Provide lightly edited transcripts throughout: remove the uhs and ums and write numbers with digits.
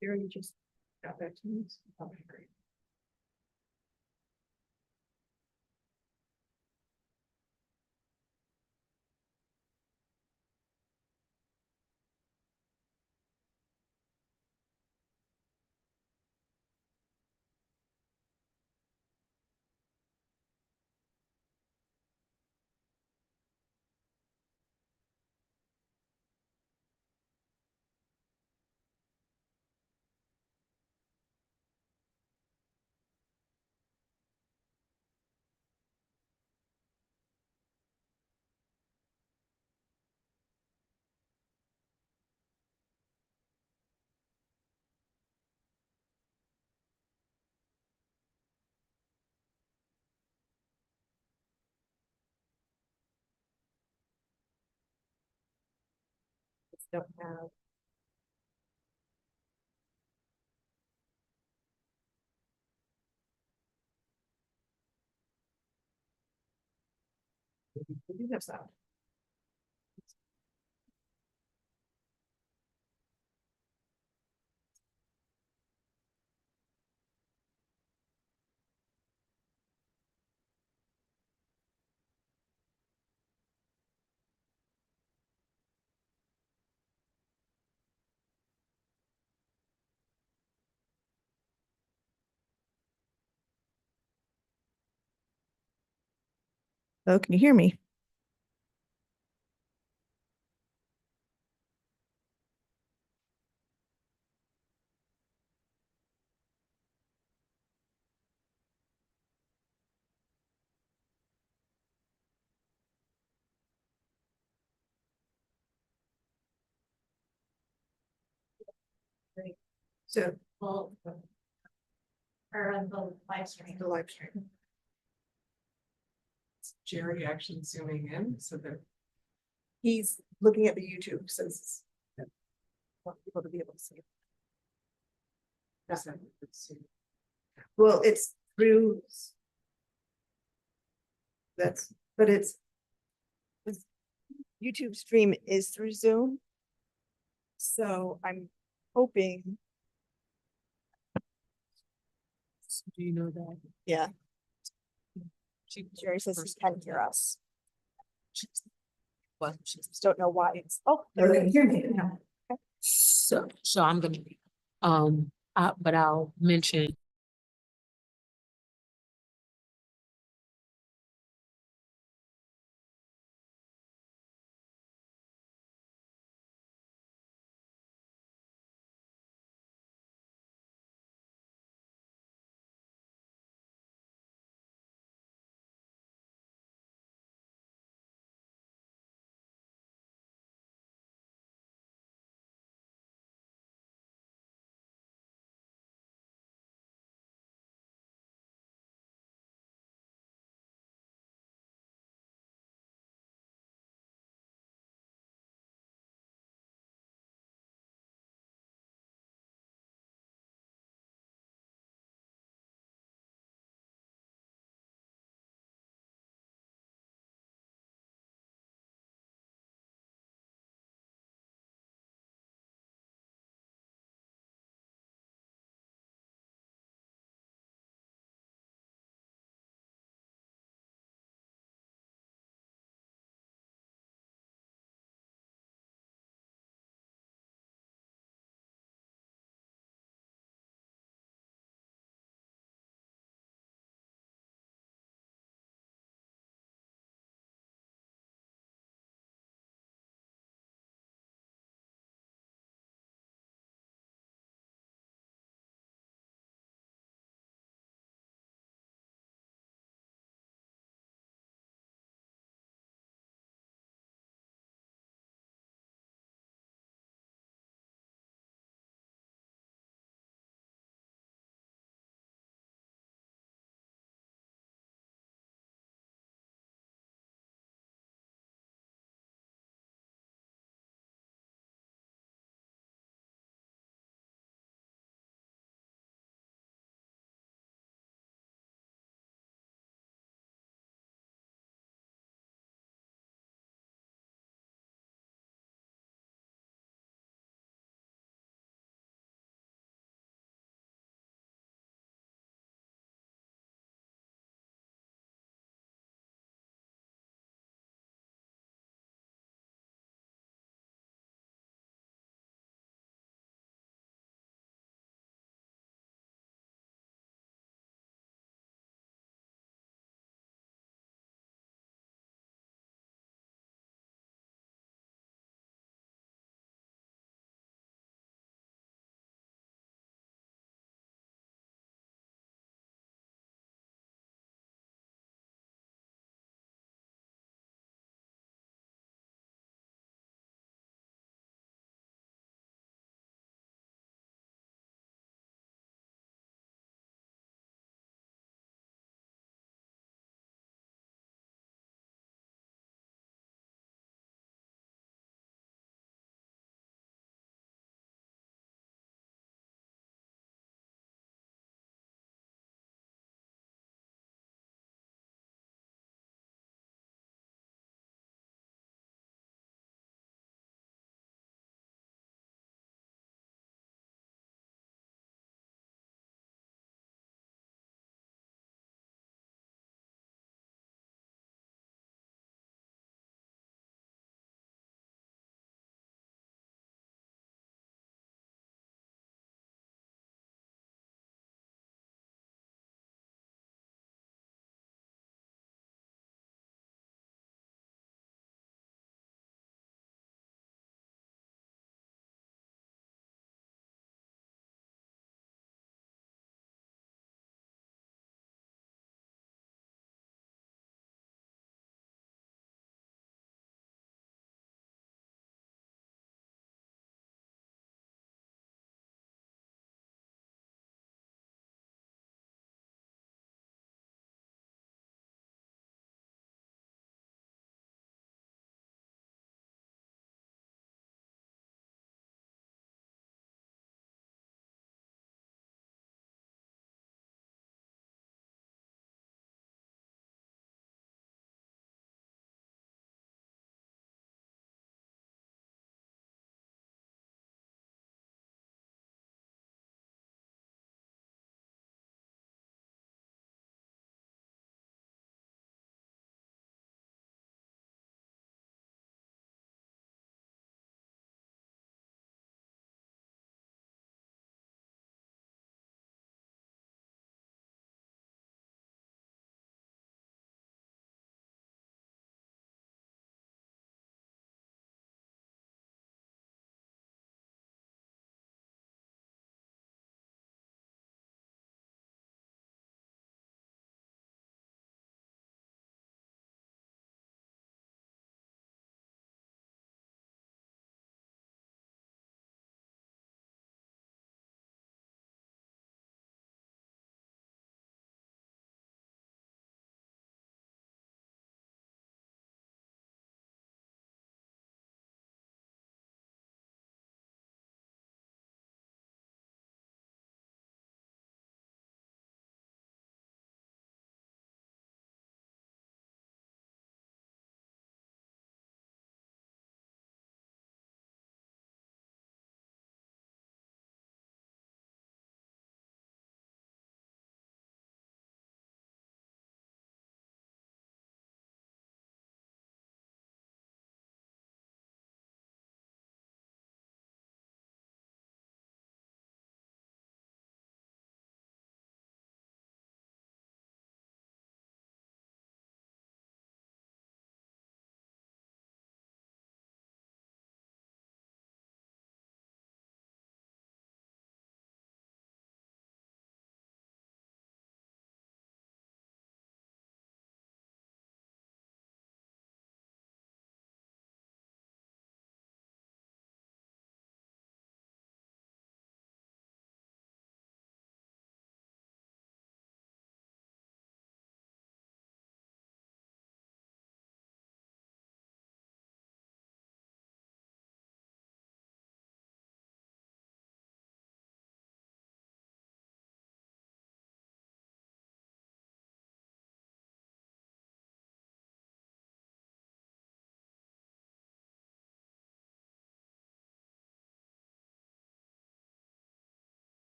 Gary just got back to me. Okay, great. Don't have. We do have sound. Oh, can you hear me? So, well, or on the live stream. The live stream. Jerry actually zooming in so that He's looking at the YouTube since. Want people to be able to see. Well, it's through. That's, but it's. YouTube stream is through Zoom. So I'm hoping, do you know that? yeah, She Jerry says he can hear us. Well, Just don't know why it's, oh, they're gonna hear me now. so I'm gonna but I'll mention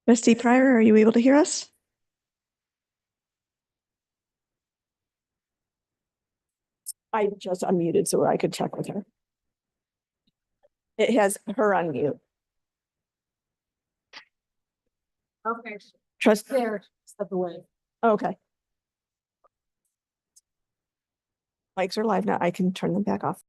Trustee Pryor, are you able to hear us? I just unmuted so I could check with her. It has her on mute. Okay. Trust, There, step away. okay. Mics are live now. I can turn them back off.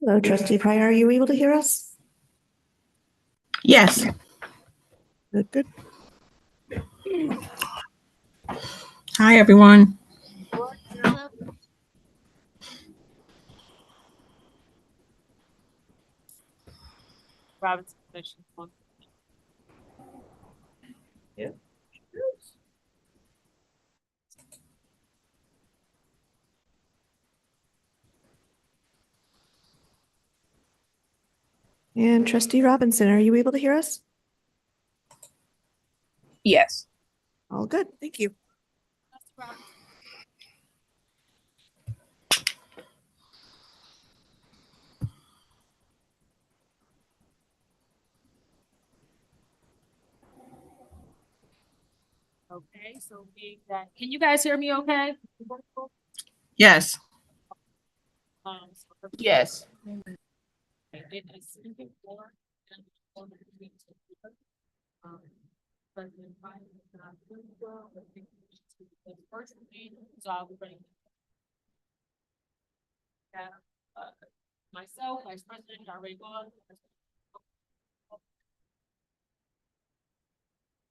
Hello, trustee Pryor. Are you able to hear us? Yes. Good, good. Hi, everyone. Robinson Commission. And trustee Robinson, are you able to hear us? Yes. All good. Thank you. Okay, so being that, can you guys hear me okay? Yes. So- Yes. It is speaking for and for the meeting to be, President Biden is not doing well, but I think we should speak with the first meeting, so I'll be ready. Yeah, myself, Vice President, already gone.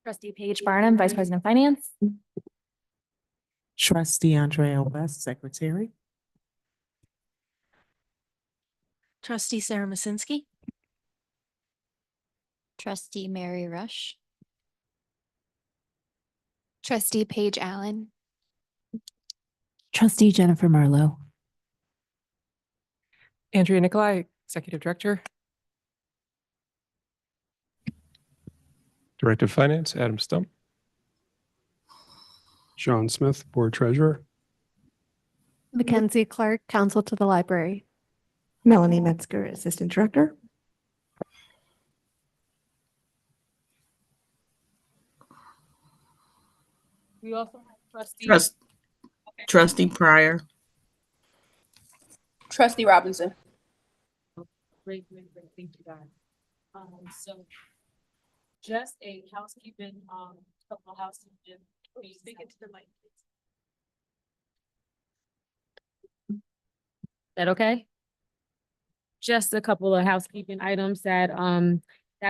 Trustee Paige Barnum, Vice President of Finance. Trustee Andrea West, Secretary. Trustee Sarah Masinski. Trustee Mary Rush. Trustee Paige Allen. Trustee Jennifer Marlowe. Andrea Nicolai, Executive Director. Director of Finance, Adam Stump. John Smith, Board Treasurer. Mackenzie Clark, Counsel to the Library. Melanie Metzger, Assistant Director. We also have trustee. Trustee Pryor. Trustee Robinson. Great, thank you guys. So just a housekeeping, couple of housekeeping. Can you speak into the mic, please? Is that okay? Just a couple of housekeeping items that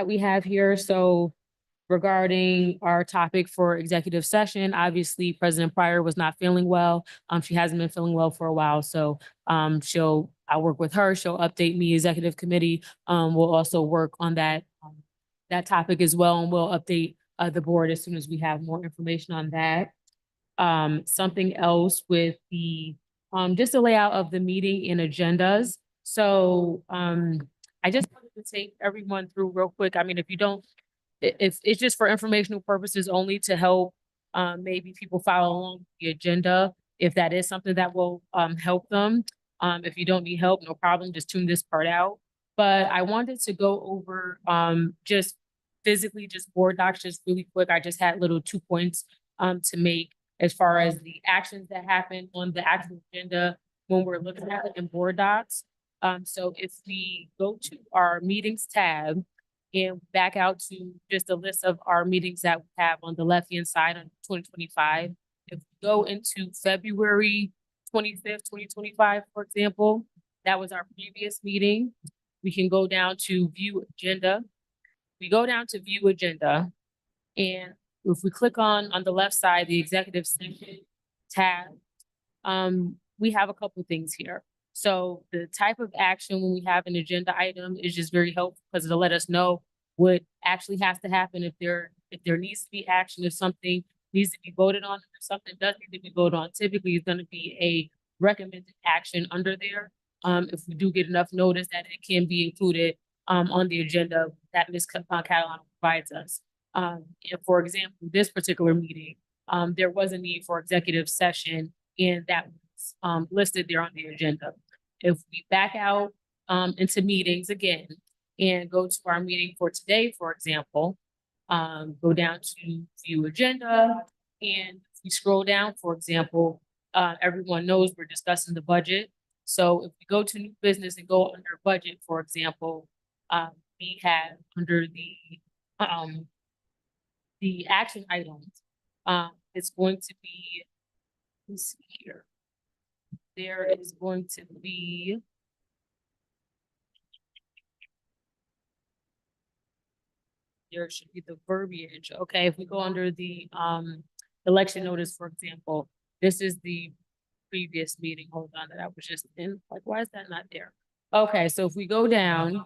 we have here. So regarding our topic for executive session, obviously President Pryor was not feeling well. She hasn't been feeling well for a while. So I'll work with her. She'll update me. Executive committee will also work on that topic as well. And we'll update the board as soon as we have more information on that. Something else with the just the layout of the meeting and agendas. So I just wanted to take everyone through real quick. I mean, if you don't, it's just for informational purposes only to help maybe people follow along the agenda if that is something that will help them. If you don't need help, no problem, just tune this part out. But I wanted to go over just physically just board docs just really quick. I just had little 2 points to make as far as the actions that happen on the actual agenda when we're looking at it in board docs. So if we go to our meetings tab and back out to just a list of our meetings that we have on the left-hand side on 2025, if we go into February 25th, 2025, for example, that was our previous meeting. We can go down to view agenda. We go down to view agenda, and if we click on the left side, the executive session tab, we have a couple things here. So the type of action when we have an agenda item is just very helpful because it'll let us know what actually has to happen if there needs to be action, if something needs to be voted on, if something does need to be voted on. Typically, it's going to be a recommended action under there. If we do get enough notice that it can be included on the agenda that Ms. Catalano provides us. For example, this particular meeting, there was a need for executive session, and that was listed there on the agenda. If we back out into meetings again and go to our meeting for today, for example, go down to view agenda, and if we scroll down, for example, everyone knows we're discussing the budget. So if we go to new business and go under budget, for example, we have under the action items, it's going to be, let's see here. There is going to be there should be the verbiage. Okay, if we go under the election notice, for example, this is the previous meeting. Hold on, that I was just in. Like, why is that not there? Okay, so if we go down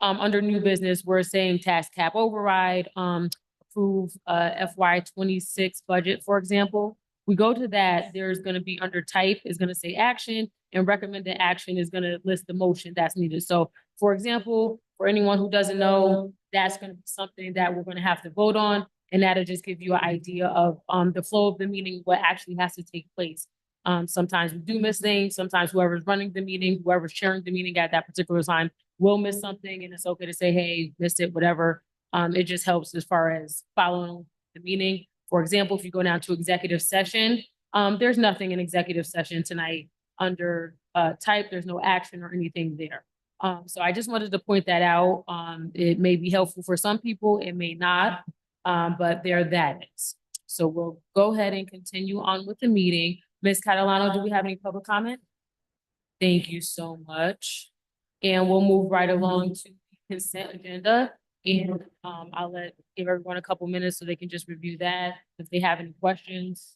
under new business, we're saying tax cap override, approve FY 26 budget, for example. We go to that, there's gonna be under type is gonna say action, and recommended action is gonna list the motion that's needed. So for example, for anyone who doesn't know, that's gonna be something that we're gonna have to vote on. And that'll just give you an idea of the flow of the meeting, what actually has to take place. Sometimes we do miss things, sometimes whoever's running the meeting, whoever's chairing the meeting at that particular time will miss something, and it's okay to say, hey, missed it, whatever. It just helps as far as following the meeting. For example, if you go down to executive session, there's nothing in executive session tonight under type, there's no action or anything there. So I just wanted to point that out. It may be helpful for some people, it may not, but there that is. So we'll go ahead and continue on with the meeting. Ms. Catalano, do we have any public comment? Thank you so much. And we'll move right along to the consent agenda. And I'll give everyone a couple minutes so they can just review that if they have any questions.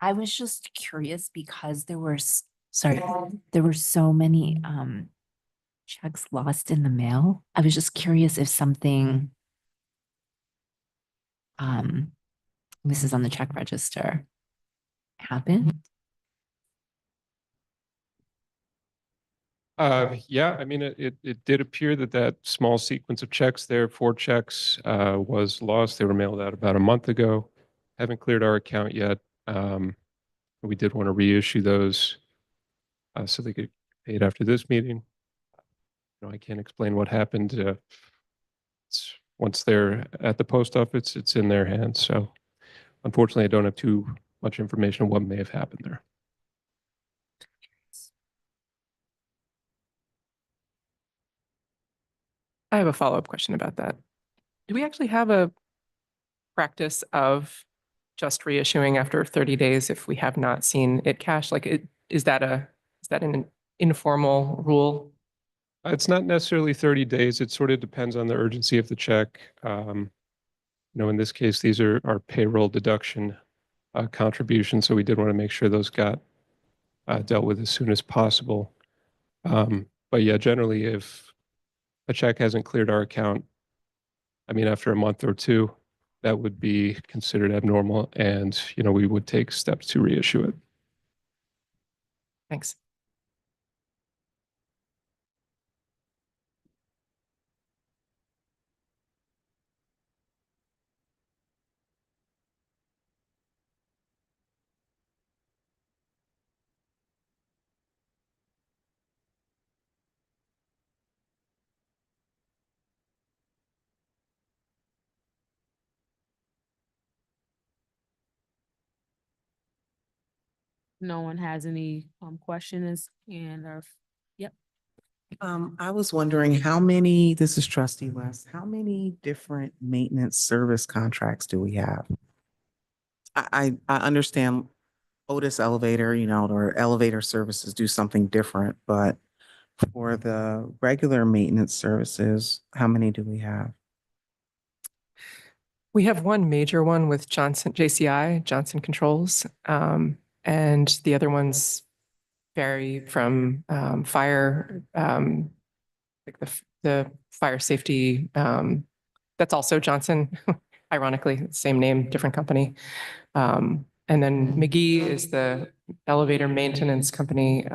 I was just curious because there were so many checks lost in the mail. I was just curious if something this is on the check register happened. Yeah, I mean, it did appear that that small sequence of checks there, 4 checks, was lost. They were mailed out about a month ago. Haven't cleared our account yet. We did want to reissue those so they get paid after this meeting. I can't explain what happened. Once they're at the post office, it's in their hands. So unfortunately, I don't have too much information on what may have happened there. I have a follow-up question about that. Do we actually have a practice of just reissuing after 30 days if we have not seen it cash? Like, is that an informal rule? It's not necessarily 30 days. It sort of depends on the urgency of the check. In this case, these are our payroll deduction contributions. So we did want to make sure those got dealt with as soon as possible. But yeah, generally, if a check hasn't cleared our account, I mean, after a month or two, that would be considered abnormal. And, we would take steps to reissue it. Thanks. No one has any questions and are, yep. I was wondering this is Trustee West, how many different maintenance service contracts do we have? I understand Otis Elevator, or elevator services do something different, but for the regular maintenance services, how many do we have? We have one major one with JCI, Johnson Controls, and the other ones vary from fire, like the fire safety. That's also Johnson, ironically, same name, different company. And then McGee is the elevator maintenance company.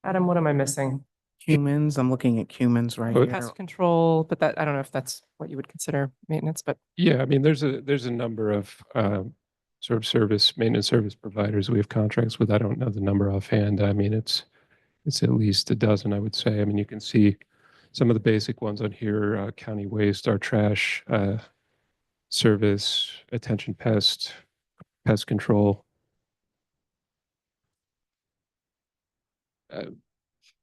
Adam, what am I missing? Humans, I'm looking at humans right Oh, here. Pest control, but I don't know if that's what you would consider maintenance, but Yeah, I mean, there's a number of sort of maintenance service providers we have contracts with. I don't know the number offhand. I mean, it's at least a dozen, I would say. I mean, you can see some of the basic ones on here, county waste, our trash, service, attention pest control.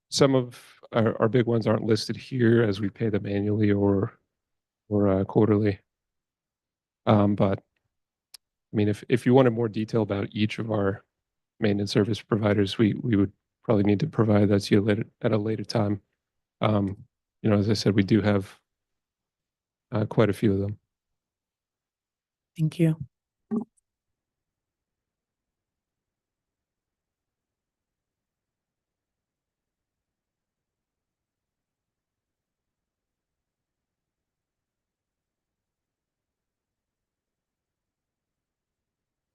Some of our big ones aren't listed here as we pay them annually or quarterly. But I mean, if you wanted more detail about each of our maintenance service providers, we would probably need to provide that to you later at a later time. You know, as I said, we do have quite a few of them. Thank you.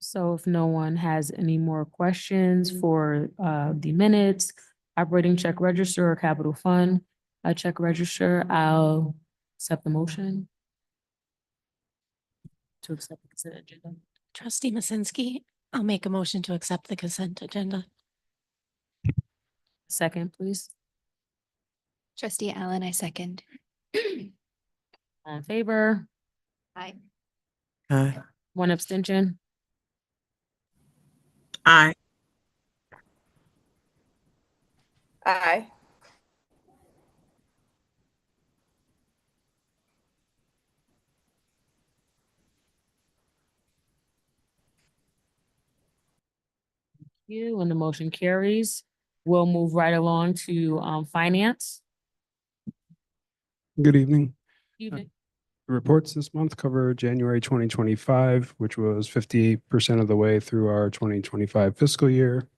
So if no one has any more questions for the minutes, operating check register or capital fund, check register, I'll accept the motion to accept the consent agenda. Trustee Masinsky, I'll make a motion to accept the consent agenda. Second, please. Trustee Allen, I second. All in favor? Aye. Aye. One abstention. Aye. Aye. You, and the motion carries. We'll move right along to finance. Good evening. Evening. The reports this month cover January 2025, which was 58% of the way through our 2025 fiscal year.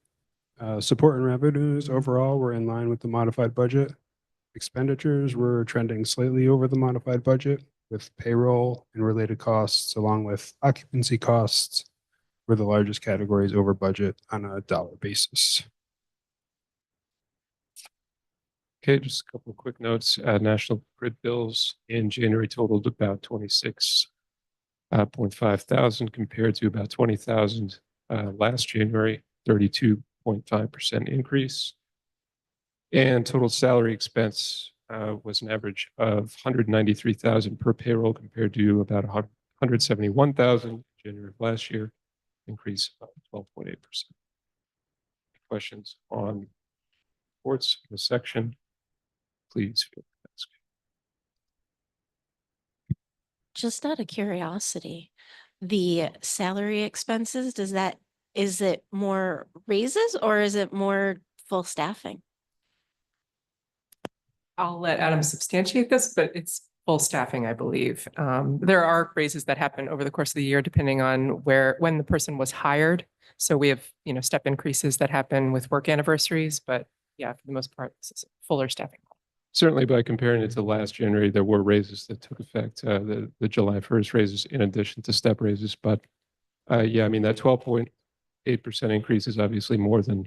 Support and revenues overall were in line with the modified budget. Expenditures were trending slightly over the modified budget, with payroll and related costs, along with occupancy costs, were the largest categories over budget on a dollar basis. Okay, just a couple of quick notes. National grid bills in January totaled about 26.5 thousand compared to about 20,000 last January, 32.5% increase. And total salary expense was an average of 193,000 per payroll compared to about 171,000 January of last year, increase of 12.8%. Questions on reports in this section? Please feel free to ask. Just out of curiosity, the salary expenses, is it more raises or is it more full staffing? I'll let Adam substantiate this, but it's full staffing, I believe. There are raises that happen over the course of the year, depending on when the person was hired. So we have, step increases that happen with work anniversaries, but yeah, for the most part, this is fuller staffing. Certainly by comparing it to last January, there were raises that took effect, the July 1st raises in addition to step raises. But yeah, I mean, that 12.8% increase is obviously more than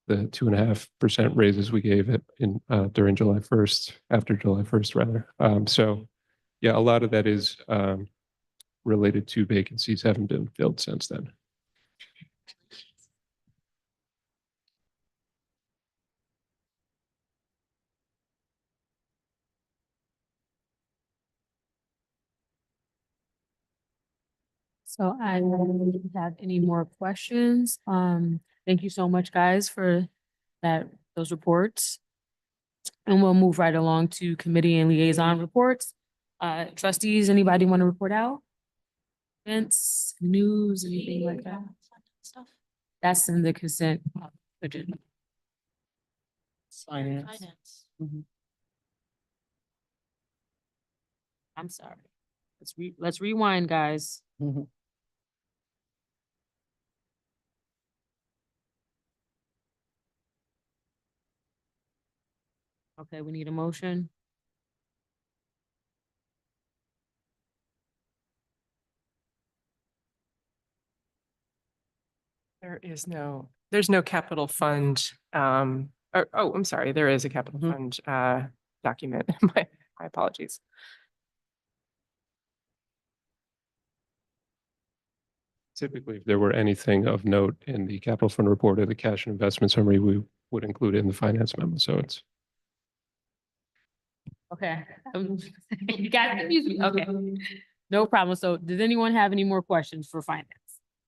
the 2.5% raises we gave it in during July 1st, after July 1st rather. So yeah, a lot of that is related to vacancies haven't been filled since then. So I don't have any more questions. Thank you so much, guys, for those reports. And we'll move right along to committee and liaison reports. Trustees, anybody want to report out? Events, news, anything like that? Stuff. That's in the consent agenda. Finance. I'm sorry. Let's rewind, guys. Okay, we need a motion. There's no capital fund. I'm sorry, there is a capital fund document. My apologies. typically, if there were anything of note in the capital fund report or the cash and investment summary, we would include it in the finance memo. So it's Okay. You guys confuse me. Okay. No problem. So does anyone have any more questions for finance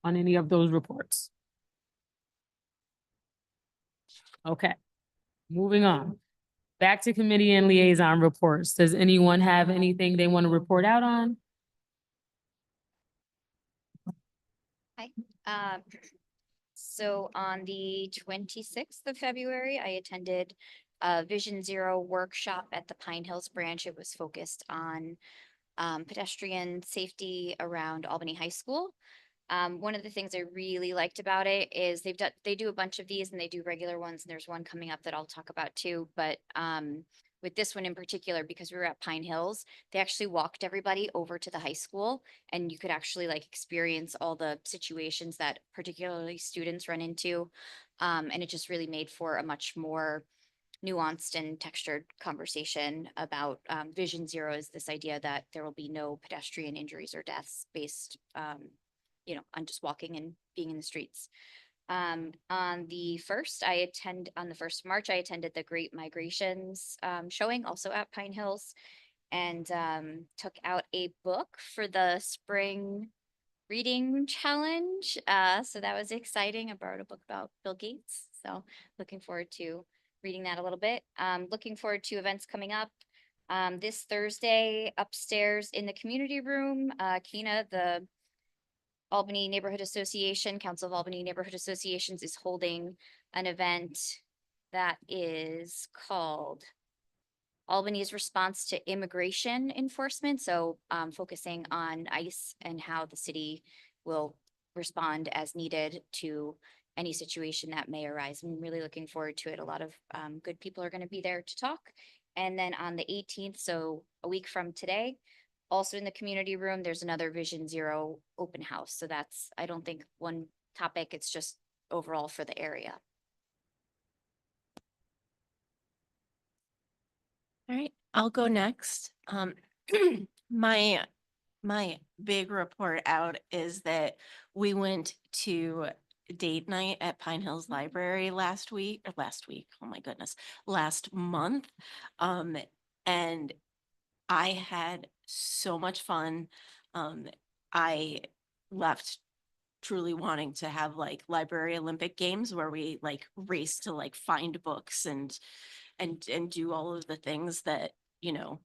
on any of those reports? Okay, moving on. Back to committee and liaison reports. Does anyone have anything they want to report out on? So on the 26th of February, I attended a Vision Zero workshop at the Pine Hills branch. It was focused on pedestrian safety around Albany High School. One of the things I really liked about it is they do a bunch of these and they do regular ones, and there's one coming up that I'll talk about too. But with this one in particular, because we were at Pine Hills, they actually walked everybody over to the high school, and you could actually like experience all the situations that particularly students run into. And it just really made for a much more nuanced and textured conversation about Vision Zero is this idea that there will be no pedestrian injuries or deaths based, on just walking and being in the streets. On the 1st of March, I attended the Great Migrations showing also at Pine Hills, and took out a book for the spring reading challenge. So that was exciting. I borrowed a book about Bill Gates. So looking forward to reading that a little bit. Looking forward to events coming up. This Thursday upstairs in the community room, Kina, the Albany Neighborhood Association, Council of Albany Neighborhood Associations, is holding an event that is called Albany's Response to Immigration Enforcement. So focusing on ICE and how the city will respond as needed to any situation that may arise. I'm really looking forward to it. A lot of good people are going to be there to talk. And then on the 18th, so a week from today, also in the community room, there's another Vision Zero open house. So that's, I don't think one topic, it's just overall for the area. All right, I'll go next. My big report out is that we went to date night at Pine Hills Library last month. And I had so much fun. I left truly wanting to have like library Olympic games where we like race to like find books and do all of the things that,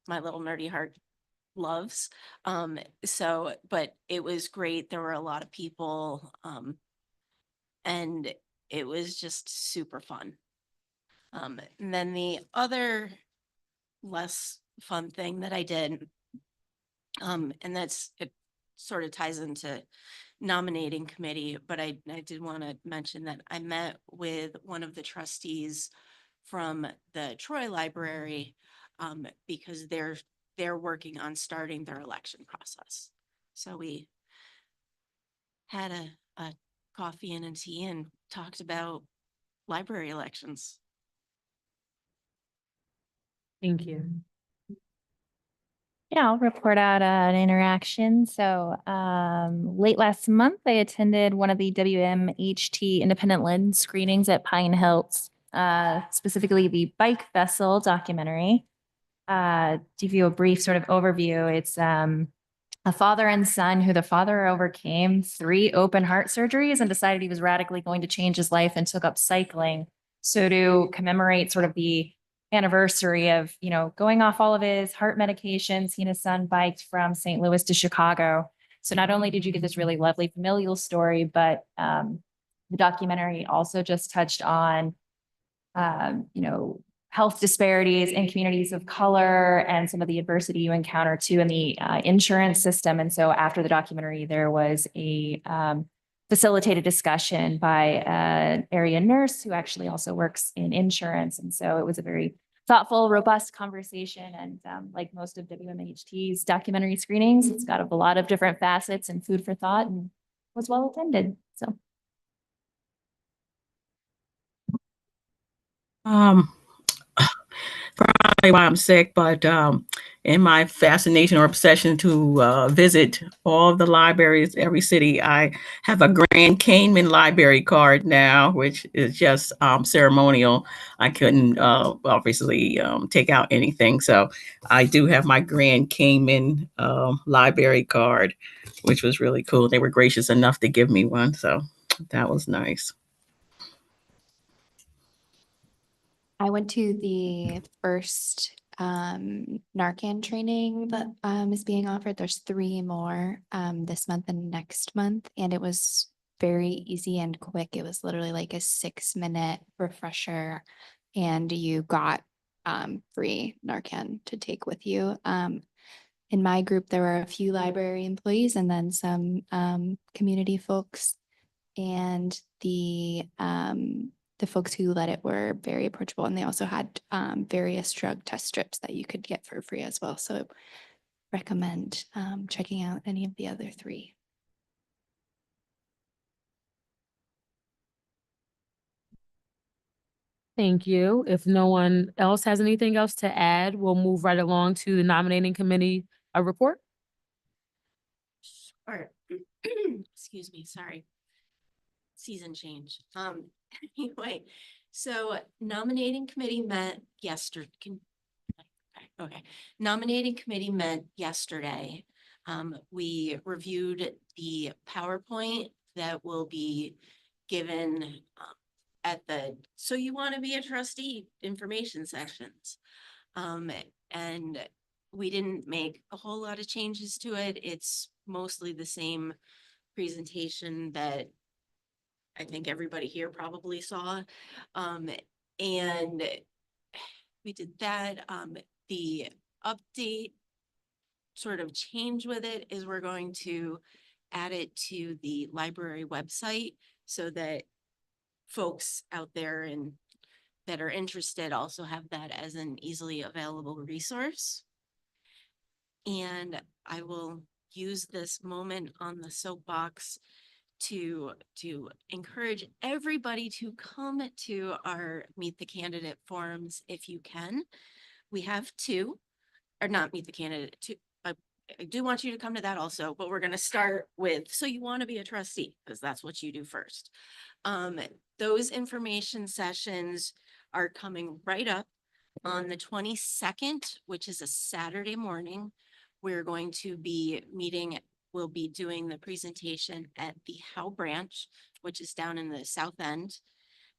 my little nerdy heart loves. But it was great. There were a lot of people, and it was just super fun. And then the other less fun thing that I did, and it sort of ties into nominating committee, but I did want to mention that I met with one of the trustees from the Troy Library, because they're working on starting their election process. So we had a coffee and a tea and talked about library elections. Thank you. Yeah, I'll report out an interaction. So late last month, I attended one of the WMHT independent lens screenings at Pine Hills, specifically the Bike Vessel documentary. To give you a brief sort of overview, it's a father and son who the father overcame 3 open heart surgeries and decided he was radically going to change his life and took up cycling. So to commemorate sort of the anniversary of, going off all of his heart medications, he and his son biked from St. Louis to Chicago. So not only did you get this really lovely familial story, but the documentary also just touched on, health disparities in communities of color and some of the adversity you encounter too in the insurance system. And so after the documentary, there was a facilitated discussion by an area nurse who actually also works in insurance. And so it was a very thoughtful, robust conversation. And like most of WMHT's documentary screenings, it's got a lot of different facets and food for thought, and was well attended. So. probably why I'm sick, but in my fascination or obsession to visit all of the libraries, every city, I have a Grand Cayman library card now, which is just ceremonial. I couldn't obviously take out anything. So I do have my Grand Cayman library card, which was really cool. They were gracious enough to give me one. So that was nice. I went to the first Narcan training that is being offered. There's 3 more this month and next month, and it was very easy and quick. It was literally like a 6-minute refresher, and you got free Narcan to take with you. In my group, there were a few library employees and then some community folks, and the folks who led it were very approachable, and they also had various drug test strips that you could get for free as well. So recommend checking out any of the other 3. Thank you. If no one else has anything else to add, we'll move right along to the nominating committee report. Or, excuse me, sorry. Season change. Anyway, so nominating committee met yesterday. Okay, nominating committee met yesterday. We reviewed the PowerPoint that will be given at the "So You Want to Be a Trustee" information sessions. And we didn't make a whole lot of changes to it. It's mostly the same presentation that I think everybody here probably saw. And we did that. The update sort of change with it is we're going to add it to the library website so that folks out there and that are interested also have that as an easily available resource. And I will use this moment on the soapbox to encourage everybody to come to our Meet the Candidate forums if you can. We have 2, or not Meet the Candidate, 2. I do want you to come to that also, but we're going to start with "So You Want to Be a Trustee," because that's what you do first. Those information sessions are coming right up on the 22nd, which is a Saturday morning. We're going to be meeting. We'll be doing the presentation at the Howe branch, which is down in the South End.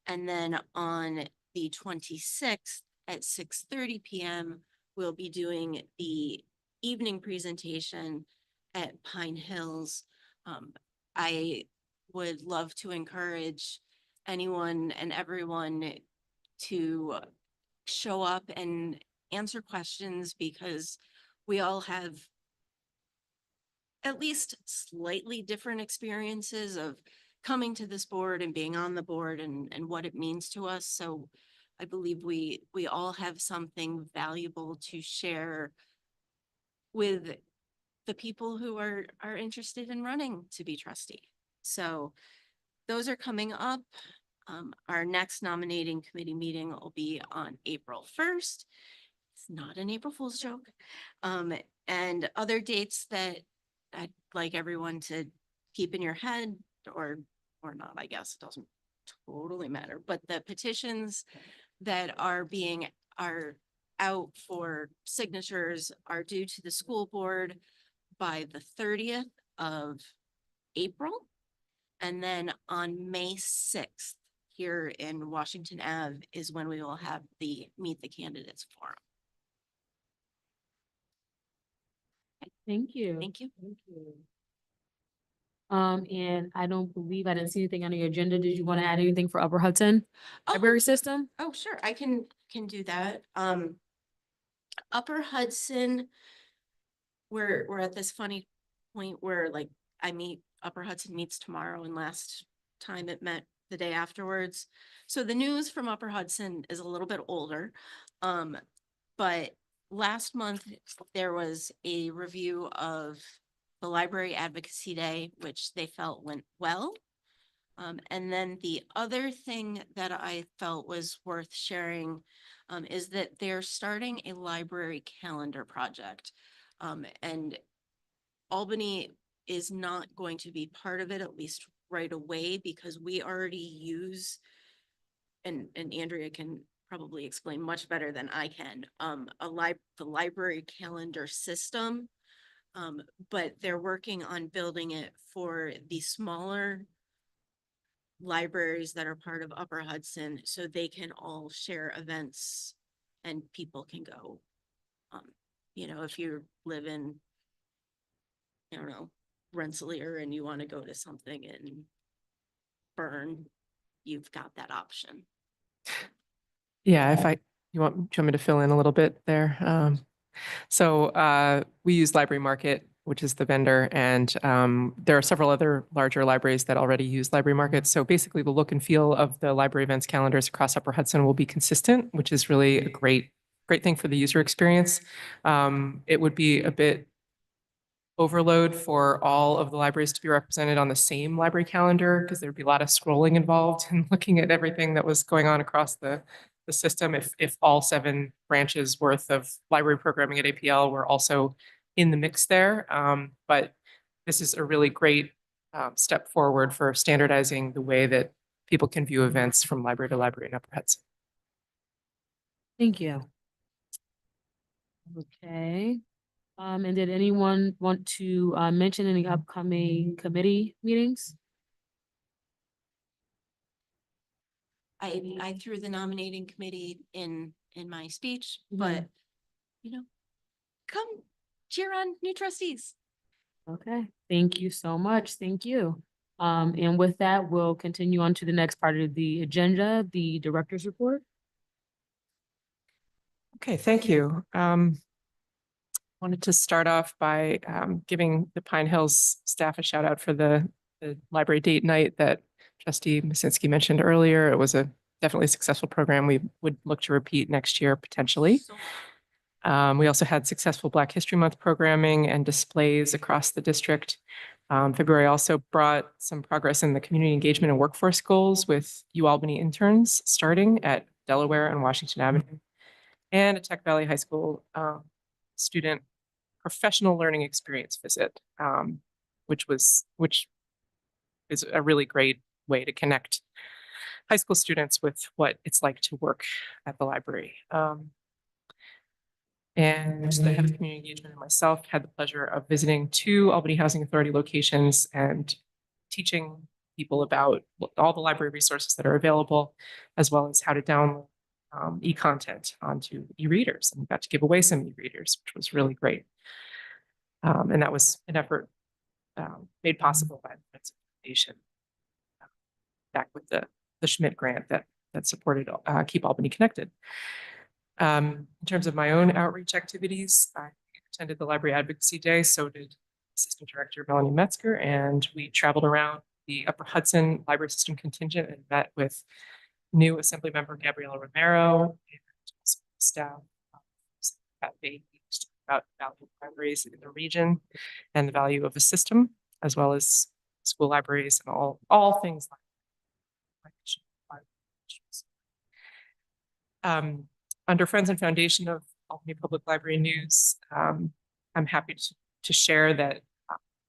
And then on the 26th at 6:30 p.m., we'll be doing the evening presentation at Pine Hills. I would love to encourage anyone and everyone to show up and answer questions, because we all have at least slightly different experiences of coming to this board and being on the board and what it means to us. So I believe we all have something valuable to share with the people who are interested in running to be trustee. So those are coming up. Our next nominating committee meeting will be on April 1st. It's not an April Fool's joke. And other dates that I'd like everyone to keep in your head, or not, I guess it doesn't totally matter, but the petitions that are out for signatures are due to the school board by the 30th of April. And then on May 6th here in Washington Ave is when we will have the Meet the Candidates forum. Thank you. Thank you. Thank you. And I didn't see anything on your agenda. Did you want to add anything for Upper Hudson Library System? Oh, sure. I can do that. Upper Hudson, we're at this funny point where like Upper Hudson meets tomorrow, and last time it met the day afterwards. So the news from Upper Hudson is a little bit older. But last month there was a review of the Library Advocacy Day, which they felt went well. And then the other thing that I felt was worth sharing is that they're starting a library calendar project. And Albany is not going to be part of it, at least right away, because we already use, and Andrea can probably explain much better than I can, the library calendar system. But they're working on building it for the smaller libraries that are part of Upper Hudson, so they can all share events and people can go. If you live in, I don't know, Rensselaer and you want to go to something in Bern, you've got that option. Yeah, you want me to fill in a little bit there? So we use Library Market, which is the vendor, and there are several other larger libraries that already use Library Market. So basically the look and feel of the library events calendars across Upper Hudson will be consistent, which is really a great thing for the user experience. It would be a bit overload for all of the libraries to be represented on the same library calendar because there'd be a lot of scrolling involved and looking at everything that was going on across the system if all 7 branches worth of library programming at APL were also in the mix there. But this is a really great step forward for standardizing the way that people can view events from library to library in Upper Hudson. Thank you. Okay. And did anyone want to mention any upcoming committee meetings? I threw the nominating committee in my speech, but come cheer on new trustees. Okay, thank you so much. Thank you. And with that, we'll continue on to the next part of the agenda, the director's report. Okay, thank you. Wanted to start off by giving the Pine Hills staff a shout out for the library date night that Trustee Masinski mentioned earlier. It was definitely a successful program. We would look to repeat next year potentially. We also had successful Black History Month programming and displays across the district. February also brought some progress in the community engagement and workforce goals with UAlbany interns starting at Delaware and Washington Avenue, and a Tech Valley High School student professional learning experience visit, which is a really great way to connect high school students with what it's like to work at the library. And the head of community engagement and myself had the pleasure of visiting 2 Albany Housing Authority locations and teaching people about all the library resources that are available, as well as how to download e-content onto e-readers. And we got to give away some e-readers, which was really great. And that was an effort made possible by the Friends Foundation, back with the Schmidt grant that supported Keep Albany Connected. In terms of my own outreach activities, I attended the Library Advocacy Day, so did Assistant Director Melanie Metzger, and we traveled around the Upper Hudson Library System contingent and met with new Assembly Member Gabriela Romero and staff at Bay about the value of libraries in the region and the value of the system, as well as school libraries and all things like under Friends and Foundation of Albany Public Library News, I'm happy to share that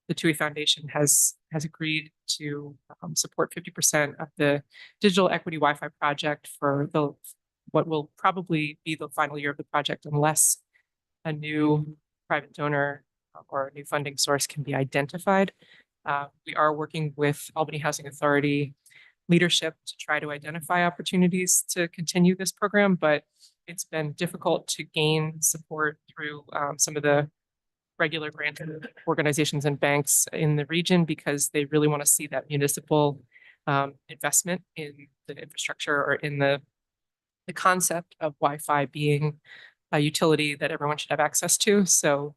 the TUI Foundation has agreed to support 50% of the digital equity Wi-Fi project for what will probably be the final year of the project, unless a new private donor or a new funding source can be identified. We are working with Albany Housing Authority leadership to try to identify opportunities to continue this program, but it's been difficult to gain support through some of the regular grant organizations and banks in the region because they really want to see that municipal investment in the infrastructure or in the concept of Wi-Fi being a utility that everyone should have access to. So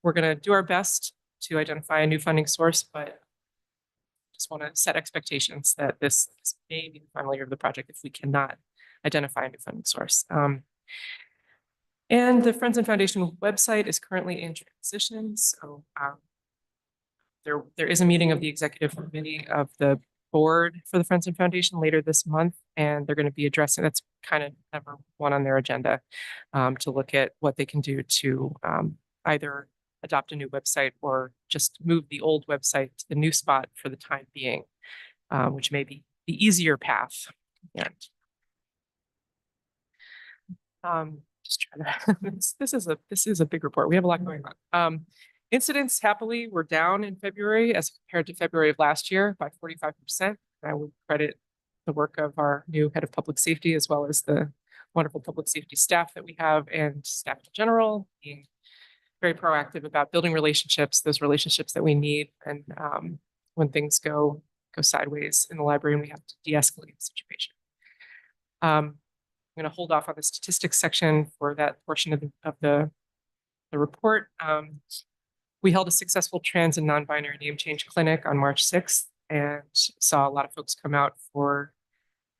we're going to do our best to identify a new funding source, but just want to set expectations that this may be the final year of the project if we cannot identify a new funding source. And the Friends and Foundation website is currently in transition. So there is a meeting of the executive committee of the board for the Friends Foundation later this month, and they're going to be addressing, that's kind of number one on their agenda, to look at what they can do to either adopt a new website or just move the old website to the new spot for the time being, which may be the easier path. And just trying to, this is a big report. We have a lot going on. Incidents happily were down in February as compared to February of last year by 45%. I would credit the work of our new head of public safety, as well as the wonderful public safety staff that we have and staff in general, being very proactive about building relationships, those relationships that we need. And when things go sideways in the library and we have to de-escalate the situation. I'm going to hold off on the statistics section for that portion of the report. We held a successful trans and non-binary name change clinic on March 6th and saw a lot of folks come out for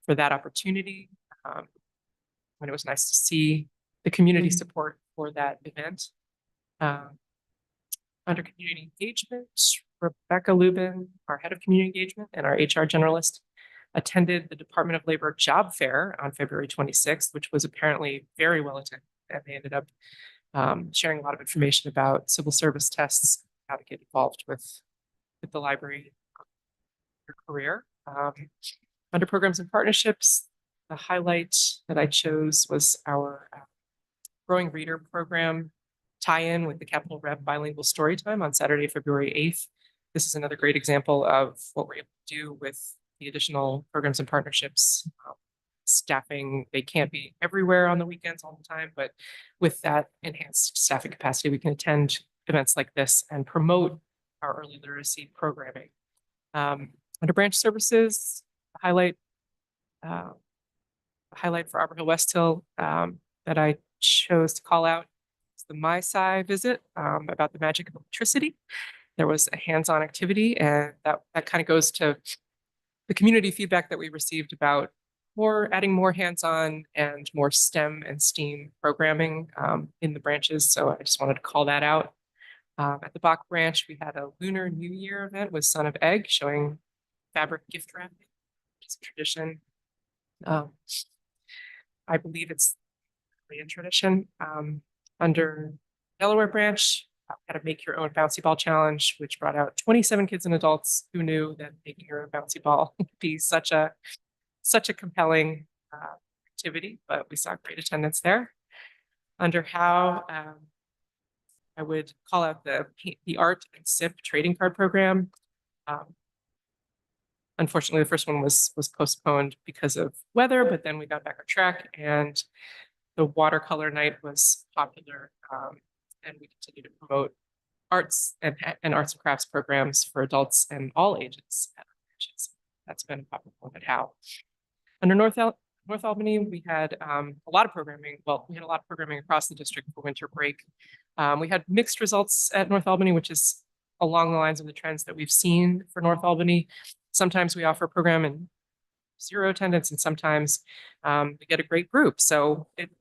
that opportunity. And it was nice to see the community support for that event. Under community engagement, Rebecca Lubin, our head of community engagement and our HR generalist, attended the Department of Labor job fair on February 26th, which was apparently very well attended. And they ended up sharing a lot of information about civil service tests, how to get involved with the library, your career. Under programs and partnerships, the highlight that I chose was our Growing Reader program tie-in with the Capitol Rev Bilingual Storytime on Saturday, February 8th. This is another great example of what we're able to do with the additional programs and partnerships. Staffing, they can't be everywhere on the weekends all the time, but with that enhanced staffing capacity, we can attend events like this and promote our early literacy programming. Under branch services, highlight for Arbor Hill West Hill that I chose to call out is the MySci visit about the magic of electricity. There was a hands-on activity, and that kind of goes to the community feedback that we received about adding more hands-on and more STEM and STEAM programming in the branches. So I just wanted to call that out. At the Bach branch, we had a Lunar New Year event with Son of Egg showing fabric gift wrapping, which is a tradition. I believe it's a tradition. Under Delaware branch, had a make your own bouncy ball challenge, which brought out 27 kids and adults who knew that making your own bouncy ball would be such a compelling activity, but we saw great attendance there. Under how, I would call out the art and SIP trading card program. Unfortunately, the first one was postponed because of weather, but then we got back on track and the watercolor night was popular. And we continue to promote arts and arts and crafts programs for adults and all ages. That's been a popular one at Howe. Under North Albany, we had a lot of programming. Well, we had a lot of programming across the district for winter break. We had mixed results at North Albany, which is along the lines of the trends that we've seen for North Albany. Sometimes we offer a program and zero attendance, and sometimes we get a great group. So it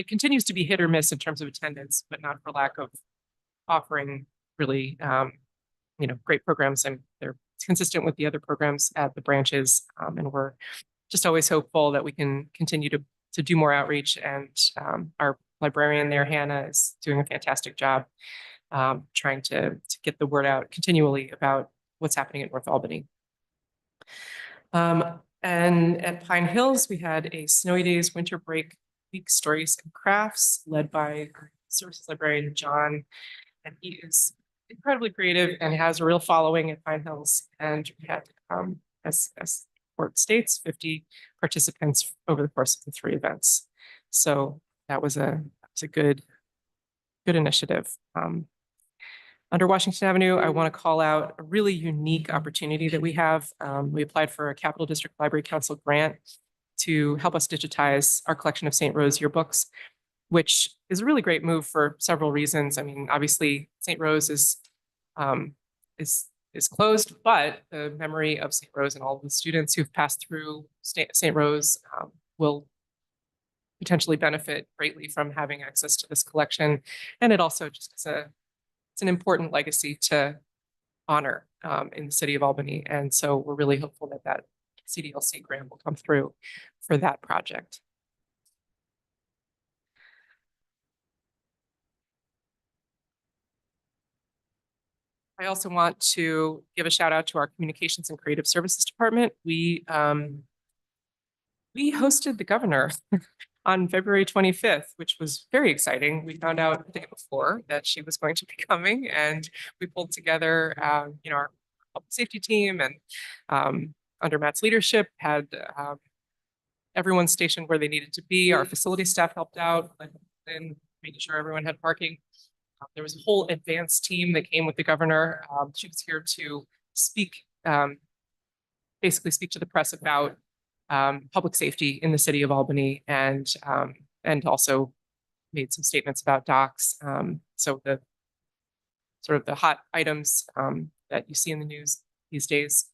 continues to be hit or miss in terms of attendance, but not for lack of offering really great programs, and they're consistent with the other programs at the branches. And we're just always hopeful that we can continue to do more outreach. And our librarian there, Hannah, is doing a fantastic job trying to get the word out continually about what's happening at North Albany. And at Pine Hills, we had a Snowy Days Winter Break Week Stories and Crafts led by our services librarian, John. And he is incredibly creative and has a real following at Pine Hills. And we had, as report states, 50 participants over the course of the 3 events. So that was a good initiative. Under Washington Avenue, I want to call out a really unique opportunity that we have. We applied for a Capital District Library Council grant to help us digitize our collection of St. Rose yearbooks, which is a really great move for several reasons. I mean, obviously, St. Rose is closed, but the memory of St. Rose and all of the students who've passed through St. Rose will potentially benefit greatly from having access to this collection. And it also just is it's an important legacy to honor. in the city of Albany. And so we're really hopeful that that CDLC grant will come through for that project. I also want to give a shout out to our Communications and Creative Services Department. We hosted the governor on February 25th, which was very exciting. We found out the day before that she was going to be coming, and we pulled together, you know, our public safety team, and under Matt's leadership, had everyone stationed where they needed to be. Our facility staff helped out and making sure everyone had parking. There was a whole advanced team that came with the governor. She was here to speak, basically speak to the press about public safety in the city of Albany, and also made some statements about docks. So the sort of the hot items that you see in the news these days,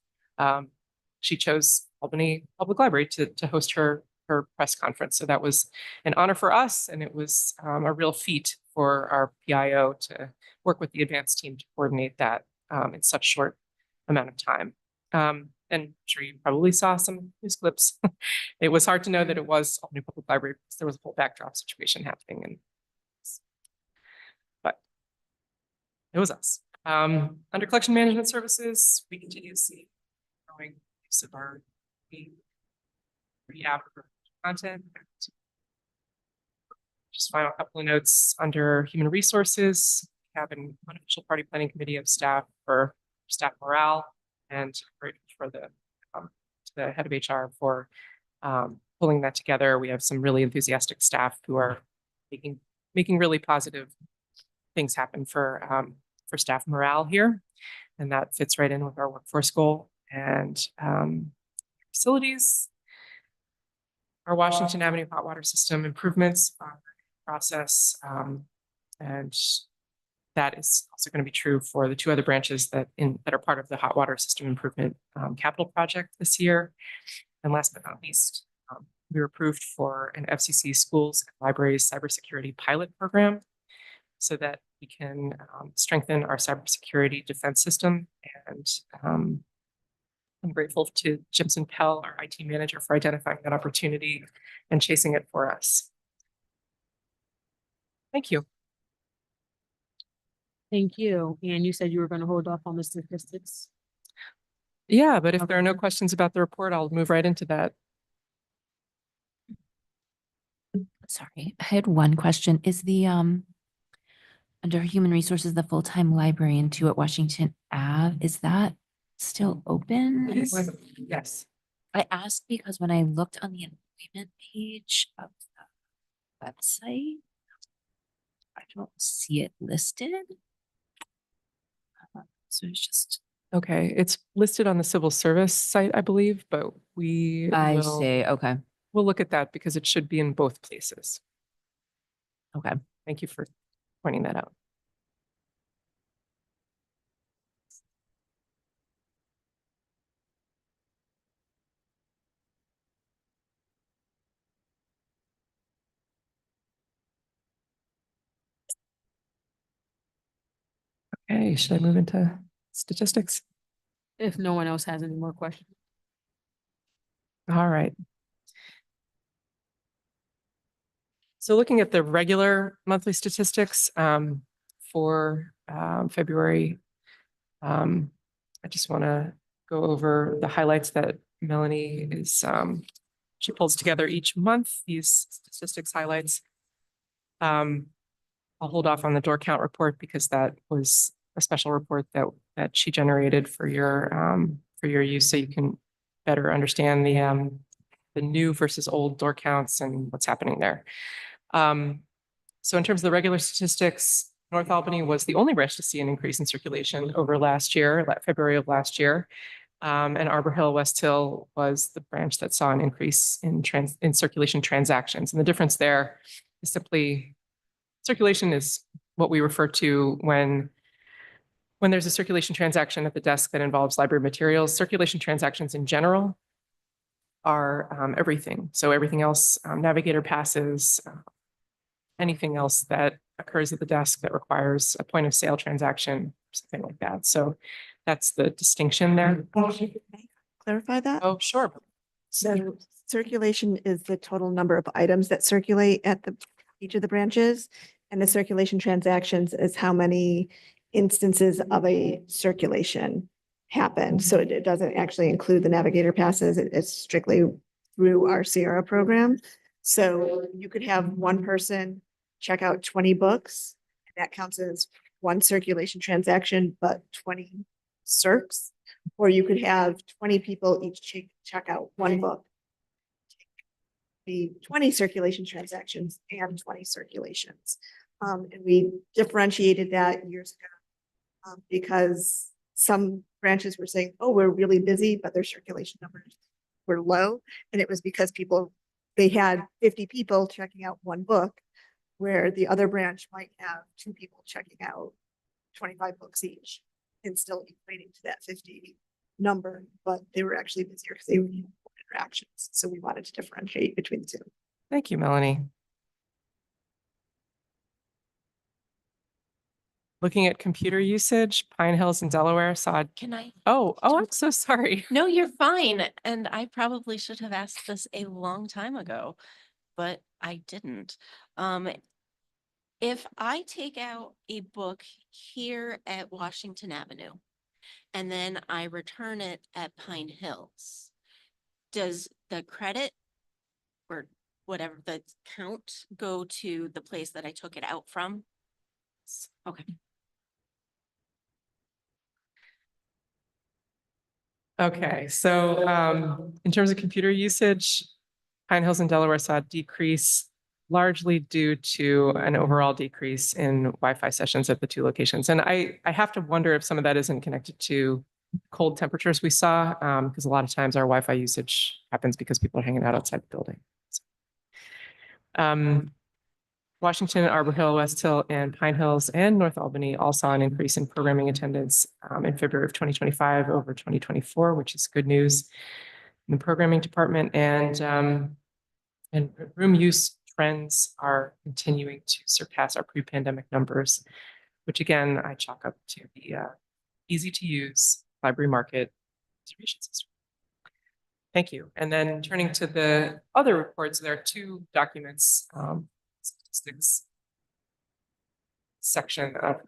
she chose Albany Public Library to host her press conference. So that was an honor for us, and it was a real feat for our PIO to work with the advanced team to coordinate that in such short amount of time. And I'm sure you probably saw some news clips. It was hard to know that it was Albany Public Library because there was a whole backdrop situation happening, but it was us. Under collection management services, we continue to see growing use of our app for content. Just final couple of notes under human resources. We have an unofficial party planning committee of staff for staff morale, and grateful for the to the head of HR for pulling that together. We have some really enthusiastic staff who are making really positive things happen for staff morale here, and that fits right in with our workforce goal. And facilities, our Washington Avenue hot water system improvements process, and that is also going to be true for the two other branches that are part of the hot water system improvement capital project this year. And last but not least, we were approved for an FCC schools and libraries cybersecurity pilot program so that we can strengthen our cybersecurity defense system. And I'm grateful to Jimson Pell, our IT manager, for identifying that opportunity and chasing it for us. Thank you. Thank you. And you said you were going to hold off on the statistics. Yeah, but if there are no questions about the report, I'll move right into that. Sorry, I had one question. Is the under human resources, the full-time librarian too at Washington Ave, is that still open? Yes. I asked because when I looked on the employment page of the website, I don't see it listed. So it's just. Okay, it's listed on the civil service site, I believe, but I see, okay. We'll look at that because it should be in both places. Okay. Thank you for pointing that out. Okay, should I move into statistics? If no one else has any more questions. All right. So looking at the regular monthly statistics for February, I just want to go over the highlights that Melanie is, she pulls together each month, these statistics highlights. I'll hold off on the door count report because that was a special report that she generated for your use, so you can better understand the new versus old door counts and what's happening there. So in terms of the regular statistics, North Albany was the only branch to see an increase in circulation over last year, February of last year. And Arbor Hill, West Hill was the branch that saw an increase in circulation transactions. And the difference there is simply circulation is what we refer to when there's a circulation transaction at the desk that involves library materials. Circulation transactions in general are everything. So everything else, navigator passes, anything else that occurs at the desk that requires a point of sale transaction something like that. So that's the distinction there. Clarify that? Oh, sure. So circulation is the total number of items that circulate at each of the branches. And the circulation transactions is how many instances of a circulation happen. So it doesn't actually include the navigator passes. It's strictly through our Sierra program. So you could have one person check out 20 books. And that counts as one circulation transaction, but 20 circs. Or you could have 20 people each check out one book. Be 20 circulation transactions and 20 circulations. And we differentiated that years ago because some branches were saying, oh, we're really busy, but their circulation numbers were low. And it was because they had 50 people checking out one book, where the other branch might have 2 people checking out 25 books each and still equating to that 50 number, but they were actually busier because they were needing more interactions. So we wanted to differentiate between the two. Thank you, Melanie. Looking at computer usage, Pine Hills and Delaware saw. Can I? Oh, I'm so sorry. No, you're fine. And I probably should have asked this a long time ago, but I didn't. If I take out a book here at Washington Avenue and then I return it at Pine Hills, does the credit or whatever the count go to the place that I took it out from? Okay. Okay, so in terms of computer usage, Pine Hills and Delaware saw a decrease largely due to an overall decrease in Wi-Fi sessions at the 2 locations. And I have to wonder if some of that isn't connected to cold temperatures we saw, because a lot of times our Wi-Fi usage happens because people are hanging out outside the building. Washington, Arbor Hill, West Hill, and Pine Hills and North Albany all saw an increase in programming attendance in February of 2025 over 2024, which is good news in the programming department. And room use trends are continuing to surpass our pre-pandemic numbers, which again, I chalk up to the easy to use library market distribution system. Thank you. And then turning to the other reports, there are 2 documents, statistics section of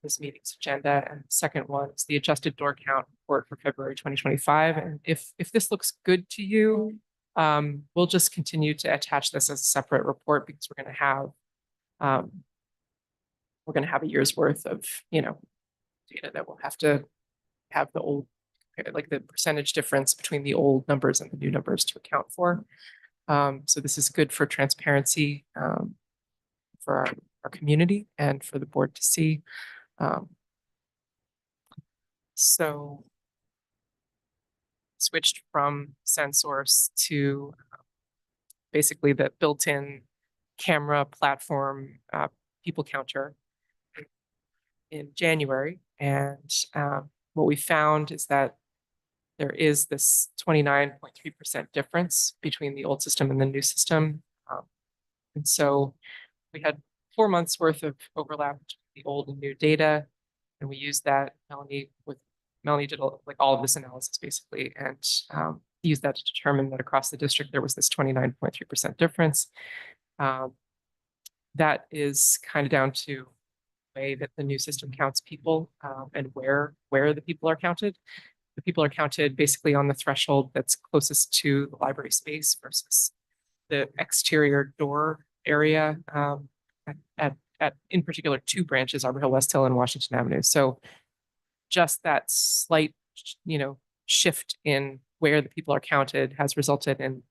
this meeting's agenda. And the second one is the adjusted door count report for February 2025. And if this looks good to you, we'll just continue to attach this as a separate report because we're going to have a year's worth of, data that we'll have to have the old, like the percentage difference between the old numbers and the new numbers to account for. So this is good for transparency for our community and for the board to see. So switched from SenSource to basically the built-in camera platform people counter in January. And what we found is that there is this 29.3% difference between the old system and the new system. And so we had 4 months worth of overlap between the old and new data. And we used that. Melanie did like all of this analysis basically, and used that to determine that across the district, there was this 29.3% difference. That is kind of down to the way that the new system counts people and where the people are counted. The people are counted basically on the threshold that's closest to the library space versus the exterior door area at in particular 2 branches, Arbor Hill, West Hill, and Washington Avenue. So just that slight, shift in where the people are counted has resulted in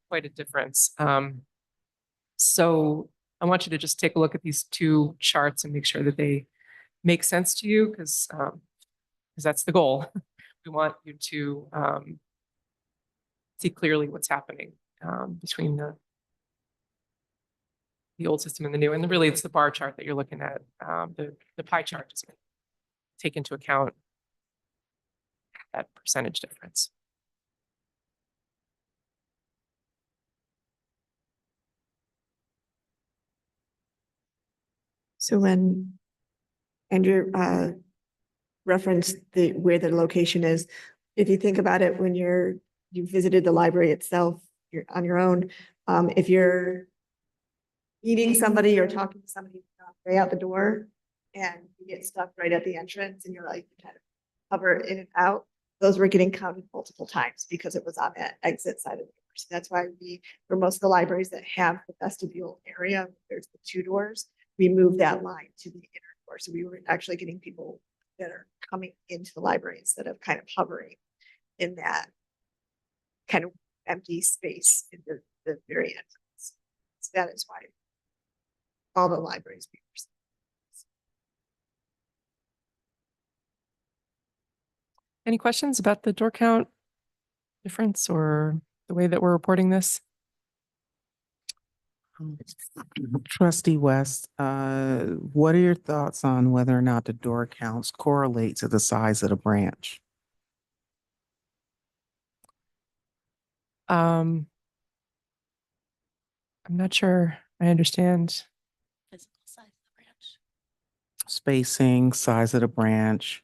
quite a difference. So I want you to just take a look at these 2 charts and make sure that they make sense to you, because that's the goal. We want you to see clearly what's happening between the old system and the new. And really, it's the bar chart that you're looking at. The pie chart doesn't take into account that percentage difference. So when Andrew referenced where the location is. If you think about it, when you visited the library itself, you're on your own. If you're meeting somebody or talking to somebody right out the door and you get stuck right at the entrance and you're like kind of hover in and out, those were getting counted multiple times because it was on that exit side of the door. So that's why for most of the libraries that have the vestibule area, there's the 2 doors, we moved that line to the inner door. So we were actually getting people that are coming into the library instead of kind of hovering in that kind of empty space in the very entrance. So that is why all the libraries. Any questions about the door count difference or the way that we're reporting this? Trustee West, what are your thoughts on whether or not the door counts correlate to the size of the branch? I'm not sure I understand. Physical size of the branch. Spacing, size of the branch,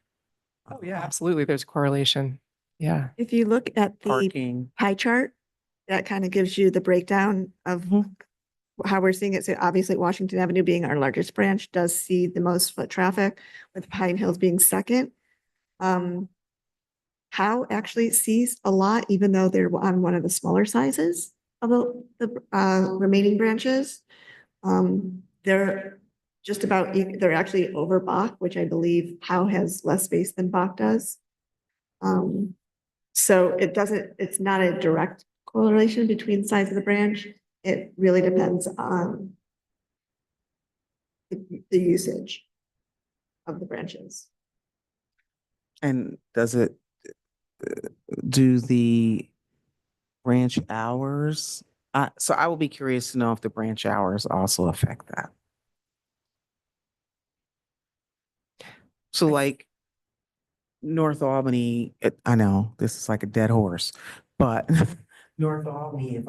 Oh, yeah, absolutely. There's a correlation. Yeah. If you look at the parking. pie chart, that kind of gives you the breakdown of how we're seeing it. So obviously Washington Avenue being our largest branch does see the most foot traffic, with Pine Hills being second. Howe actually sees a lot, even though they're on one of the smaller sizes of the remaining branches. They're just about, they're actually over Bach, which I believe Howe has less space than Bach does. So it's not a direct correlation between size of the branch. It really depends on the usage of the branches. And do the branch hours? So I will be curious to know if the branch hours also affect that. So like North Albany, I know this is like a dead horse, but North Albany, if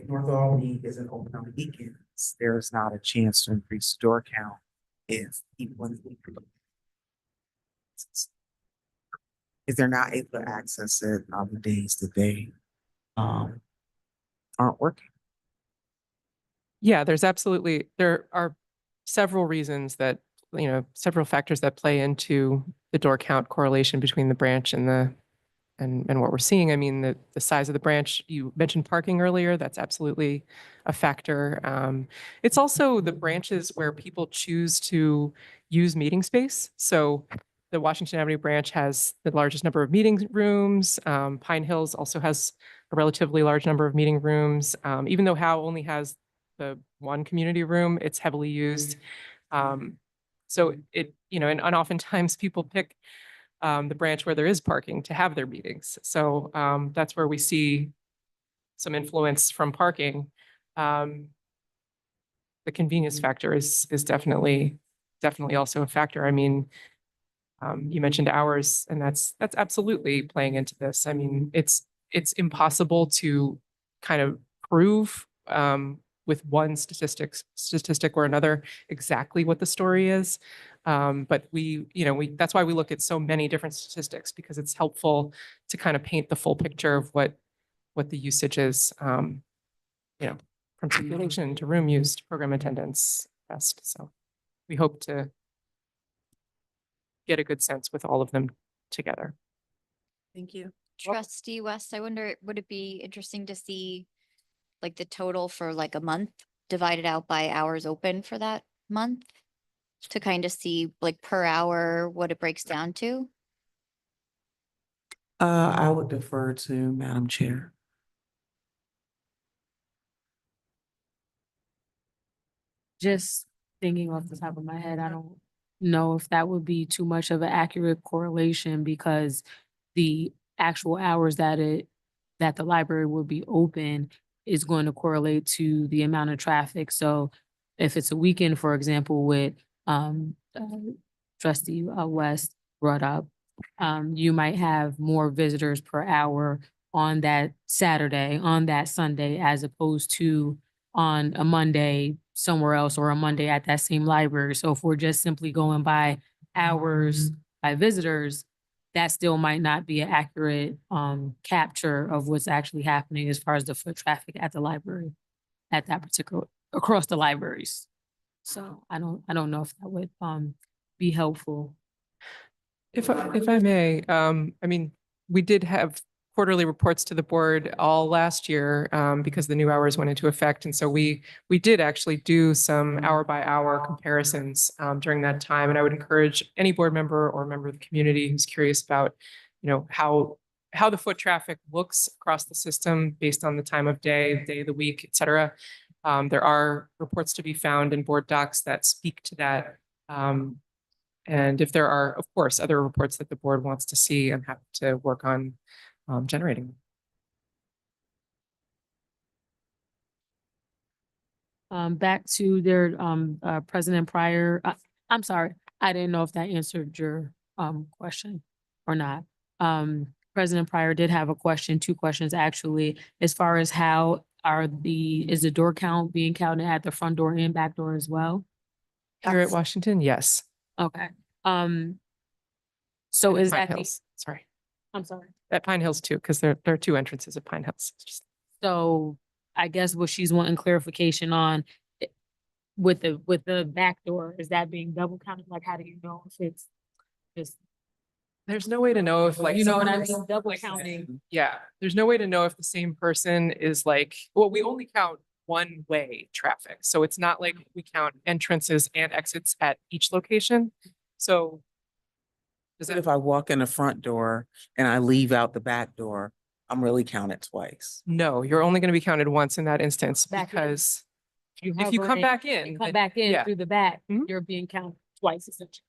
North Albany isn't open on the weekends, there's not a chance to increase the door count if people if they're not able to access it on the days that they aren't working. Yeah, there are several reasons that, several factors that play into the door count correlation between the branch and what we're seeing. I mean, the size of the branch, you mentioned parking earlier, that's absolutely a factor. It's also the branches where people choose to use meeting space. So the Washington Avenue branch has the largest number of meeting rooms. Pine Hills also has a relatively large number of meeting rooms. Even though Howe only has the one community room, it's heavily used. So and oftentimes people pick the branch where there is parking to have their meetings. So that's where we see some influence from parking. The convenience factor is definitely also a factor. I mean, you mentioned hours, and that's absolutely playing into this. I mean, it's impossible to kind of prove with one statistic or another exactly what the story is. But that's why we look at so many different statistics, because it's helpful to kind of paint the full picture of what the usage is, from circulation to room use to program attendance, rest. So we hope to get a good sense with all of them together. Thank you. Trustee West, I wonder, would it be interesting to see like the total for like a month divided out by hours open for that month? To kind of see like per hour what it breaks down to? I would defer to Madam Chair. Just thinking off the top of my head, I don't know if that would be too much of an accurate correlation, because the actual hours that the library will be open is going to correlate to the amount of traffic. So if it's a weekend, for example, with Trustee West brought up, you might have more visitors per hour on that Saturday, on that Sunday, as opposed to on a Monday somewhere else, or a Monday at that same library. So if we're just simply going by hours by visitors, that still might not be an accurate capture of what's actually happening as far as the foot traffic at the library, at that particular, across the libraries. So I don't know if that would be helpful. If I may, I mean, we did have quarterly reports to the board all last year because the new hours went into effect. And so we did actually do some hour by hour comparisons during that time. And I would encourage any board member or member of the community who's curious about, you know, how the foot traffic looks across the system based on the time of day of the week, et cetera. There are reports to be found in board docs that speak to that. And if there are, of course, other reports that the board wants to see, I'm happy to work on generating them. Back to their President Pryor. I'm sorry, I didn't know if that answered your question or not. President Pryor did have a question, two questions actually, as far as how is the door count being counted at the front door and back door as well? Here at Washington, yes. Okay. So is Pine that Hills, sorry. I'm sorry. At Pine Hills too, because there are two entrances at Pine Hills. So I guess what she's wanting clarification on with the back door, is that being double counted? Like, how do you know if it's just, There's no way to know if like, you know what I someone is- mean? Double counting. Yeah, there's no way to know if the same person is like, well, we only count one-way traffic. So it's not like we count entrances and exits at each location. So If I walk in the front door and I leave out the back door, I'm really counted twice. no, you're only going to be counted once in that instance Back in. because if you hover come in back and in, come then- back in yeah. through the back, Mhm. you're being counted twice essentially.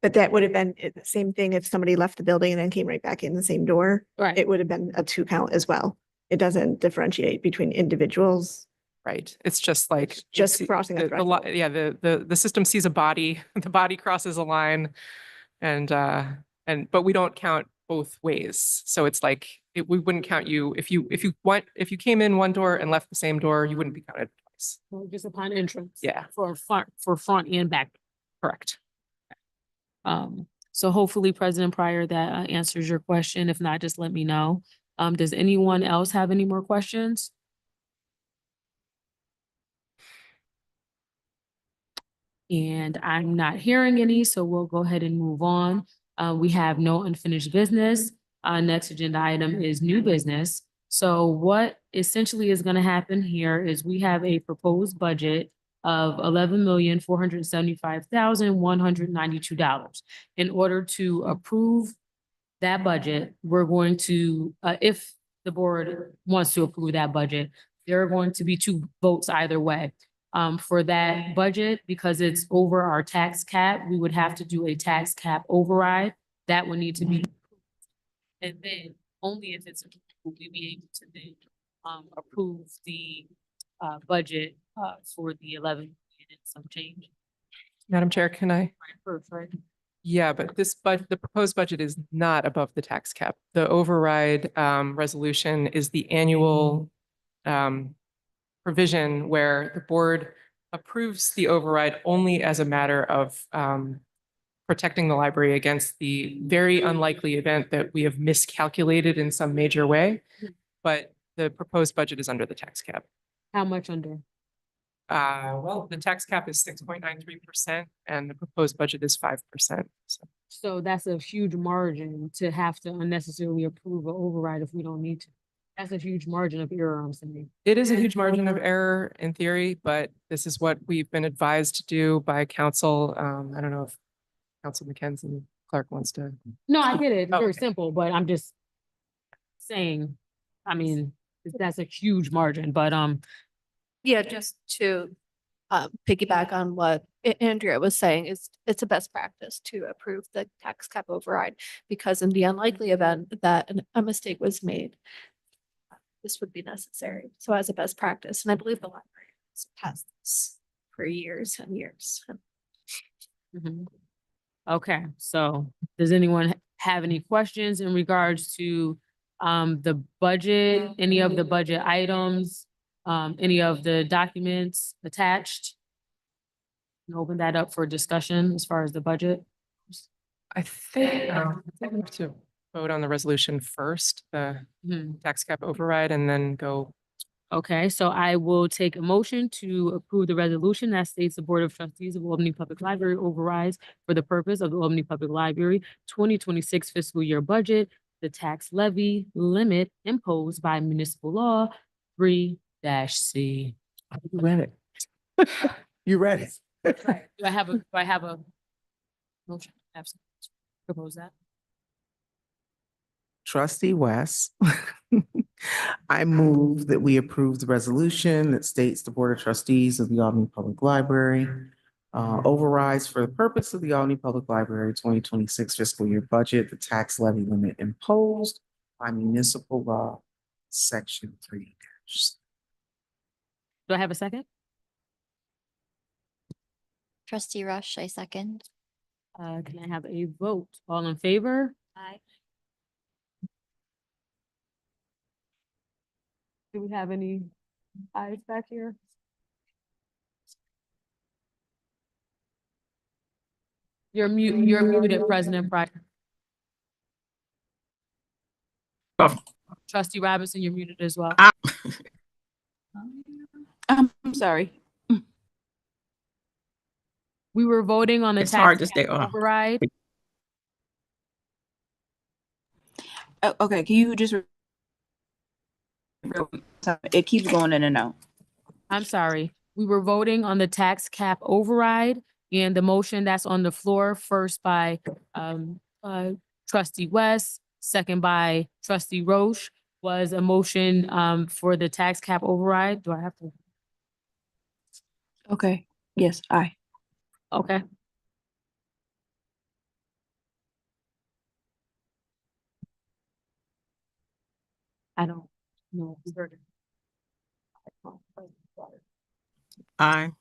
But that would have been the same thing if somebody left the building and then came right back in the same door. Right. It would have been a 2 count as well. It doesn't differentiate between individuals. Right. It's just like Just it's- crossing a threshold. yeah, the system sees a body, the body crosses a line, and but we don't count both ways. So it's like we wouldn't count you if you came in one door and left the same door, you wouldn't be counted twice. So just upon entrance. Yeah. For front and back. Correct. So hopefully President Pryor, that answers your question. If not, just let me know. Does anyone else have any more questions? And I'm not hearing any, so we'll go ahead and move on. We have no unfinished business. Next agenda item is new business. So what essentially is going to happen here is we have a proposed budget of $11,475,192. In order to approve that budget, we're going to, if the board wants to approve that budget, there are going to be two votes either way. For that budget, because it's over our tax cap, we would have to do a tax cap override. That would need to be. And then only if it's, will we be able to then approve the budget for the 11 and some change. Madam Chair, can I? Right. Yeah, but the proposed budget is not above the tax cap. The override resolution is the annual provision where the board approves the override only as a matter of protecting the library against the very unlikely event that we have miscalculated in some major way. But the proposed budget is under the tax cap. How much under? Well, the tax cap is 6.93% and the proposed budget is 5%. So that's a huge margin to have to unnecessarily approve an override if we don't need to. That's a huge margin of error, I'm saying. It is a huge margin of error in theory, but this is what we've been advised to do by council. I don't know if Council McKenzie Clark wants to. No, I get it. It's very Okay. simple, but I'm just saying, I mean, that's a huge margin, but Yeah, just to piggyback on what Andrea was saying, is it's a best practice to approve the tax cap override, because in the unlikely event that a mistake was made, this would be necessary. So as a best practice, and I believe the library has passed this for years and years. mhm. Okay, so does anyone have any questions in regards to the budget, any of the budget items, any of the documents attached? And open that up for discussion as far as the budget. I think we have to vote on the resolution first, the tax cap override, and then go. Okay, so I will take a motion to approve the resolution that states the Board of Trustees of Albany Public Library overrides for the purpose of the Albany Public Library 2026 fiscal year budget, the tax levy limit imposed by municipal law 3-C. You read it. You read it. Do I have a motion? Absolutely. Propose that. Trustee West, I move that we approve the resolution that states the Board of Trustees of the Albany Public Library overrides for the purpose of the Albany Public Library 2026 fiscal year budget, the tax levy limit imposed by municipal law, section 3. Do I have a second? Trustee Rush, I second. Can I have a vote? All in favor? Aye. Do we have any ayes back here? You're muted, President Prior. Oh. Trustee Robinson, you're muted as well. I'm sorry. We were voting on the It's hard tax to stay cap on. override. Okay, can you just? It keeps going in and out. I'm sorry. We were voting on the tax cap override and the motion that's on the floor, first by Trustee West, second by Trustee Roche, was a motion for the tax cap override. Do I have to? Okay, yes, aye. Okay. I don't know. Aye.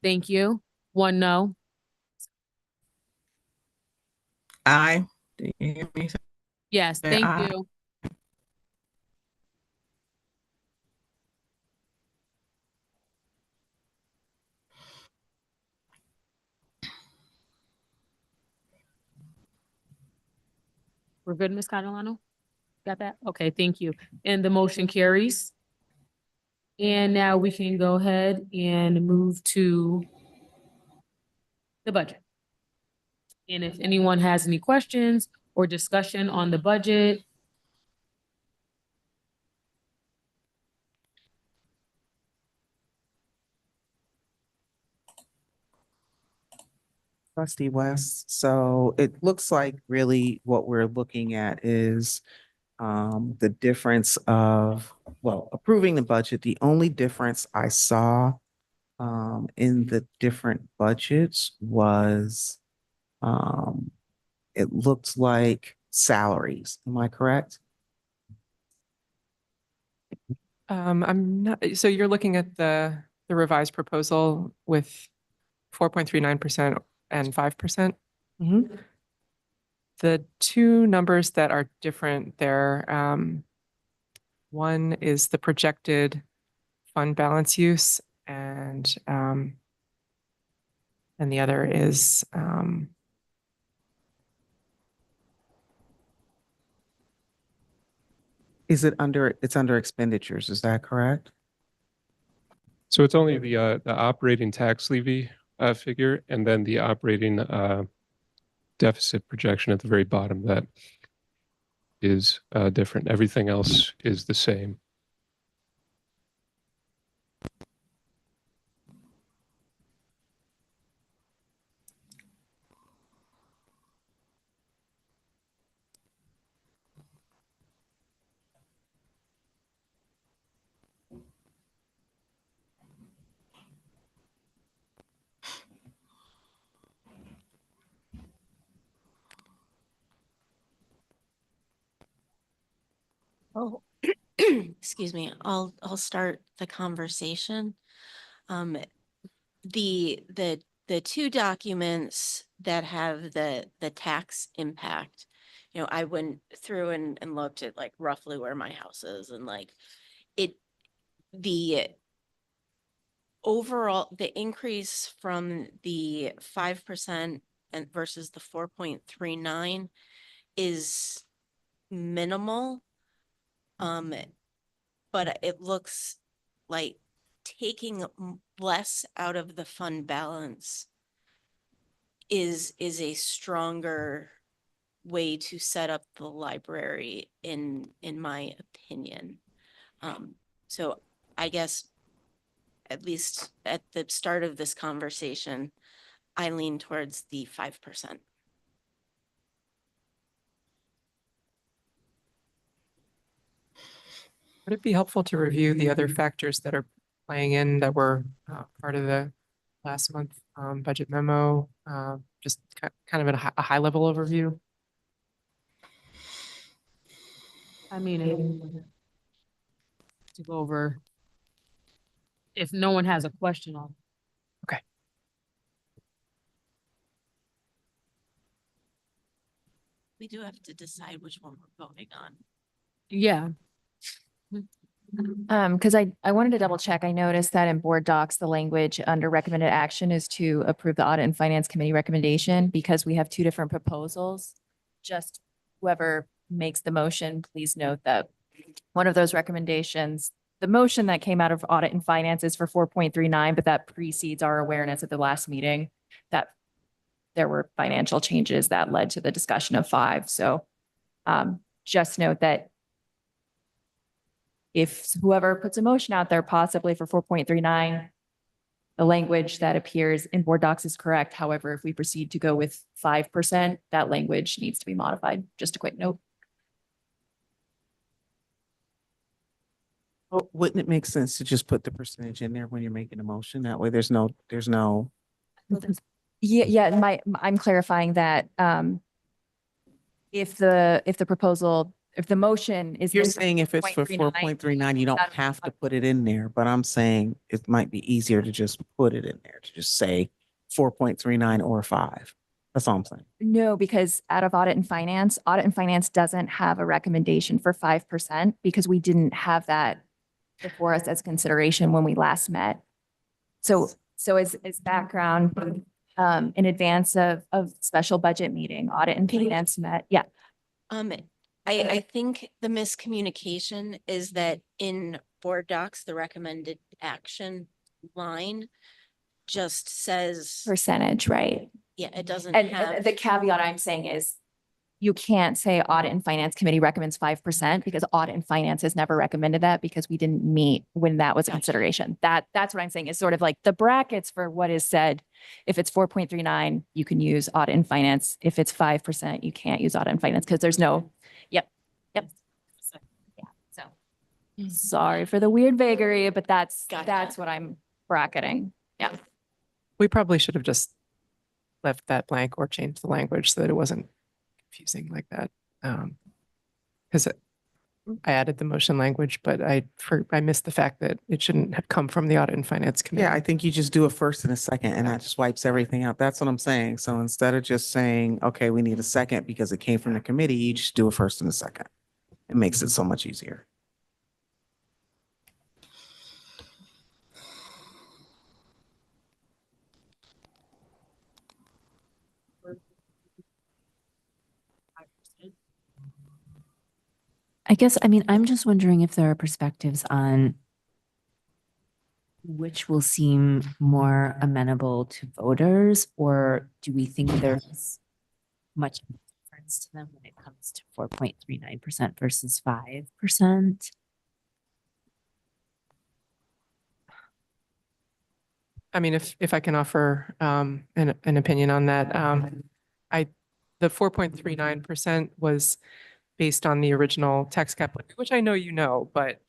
Thank you. 1 no. Aye. Do you hear me? Yes, Yeah, thank aye. you. We're good, Ms. Catalano? Got that? Okay, thank you. And the motion carries. And now we can go ahead and move to the budget. And if anyone has any questions or discussion on the budget, Trustee West, so it looks like really what we're looking at is the difference of, well, approving the budget. The only difference I saw in the different budgets was it looked like salaries. Am I correct? I'm not, so you're looking at the revised proposal with 4.39% and 5%. Mm-hmm. The two numbers that are different there, one is the projected fund balance use, and the other is It's under expenditures, is that correct? So it's only the operating tax levy figure, and then the operating deficit projection at the very bottom that is different. Everything else is the same. Oh, excuse me. I'll start the conversation. The two documents that have the tax impact, I went through and looked at like roughly where my house is, and like the overall, the increase from the 5% and versus the 4.39 is minimal. But it looks like taking less out of the fund balance is a stronger way to set up the library in my opinion. So I guess at least at the start of this conversation, I lean towards the 5%. Would it be helpful to review the other factors that are playing in that were part of the last month budget memo? Just kind of at a high level overview. I mean, to go over, if no one has a question on. Okay. We do have to decide which one we're voting on. Yeah. Because I wanted to double check. I noticed that in board docs, the language under recommended action is to approve the audit and finance committee recommendation because we have two different proposals. Just whoever makes the motion, please note that one of those recommendations, the motion that came out of audit and finance is for 4.39, but that precedes our awareness at the last meeting that there were financial changes that led to the discussion of 5. So just note that if whoever puts a motion out there possibly for 4.39, the language that appears in board docs is correct. However, if we proceed to go with 5%, that language needs to be modified. Just a quick note. Well, wouldn't it make sense to just put the percentage in there when you're making a motion? That way there's no. Yeah, I'm clarifying that if the proposal, if the motion is. You're saying if it's for 4.39, you don't have to put it in there, but I'm saying it might be easier to just put it in there, to just say 4.39 or 5. That's all I'm saying. No, because out of audit and finance doesn't have a recommendation for 5% because we didn't have that before us as consideration when we last met. So as background, in advance of special budget meeting, audit and finance met. Yeah. I think the miscommunication is that in board docs, the recommended action line just says Percentage, right? Yeah, it doesn't And have. the caveat I'm saying is you can't say audit and finance committee recommends 5% because audit and finance has never recommended that because we didn't meet when that was a consideration. That's what I'm saying is sort of like the brackets for what is said. If it's 4.39, you can use audit and finance. If it's 5%, you can't use audit and finance because there's no, yep. Yeah. So sorry for the weird vagary, but that's what I'm bracketing. Yeah. We probably should have just left that blank or changed the language so that it wasn't confusing like that. Because I added the motion language, but I missed the fact that it shouldn't have come from the audit and finance committee. Yeah, I think you just do a first and a second and that just wipes everything out. That's what I'm saying. So instead of just saying, okay, we need a second because it came from the committee, you just do a first and a second. It makes it so much easier. I guess, I mean, I'm just wondering if there are perspectives on which will seem more amenable to voters, or do we think there's much difference to them when it comes to 4.39% versus 5%? I mean, if I can offer an opinion on that, the 4.39% was based on the original tax cap, which I know you know, but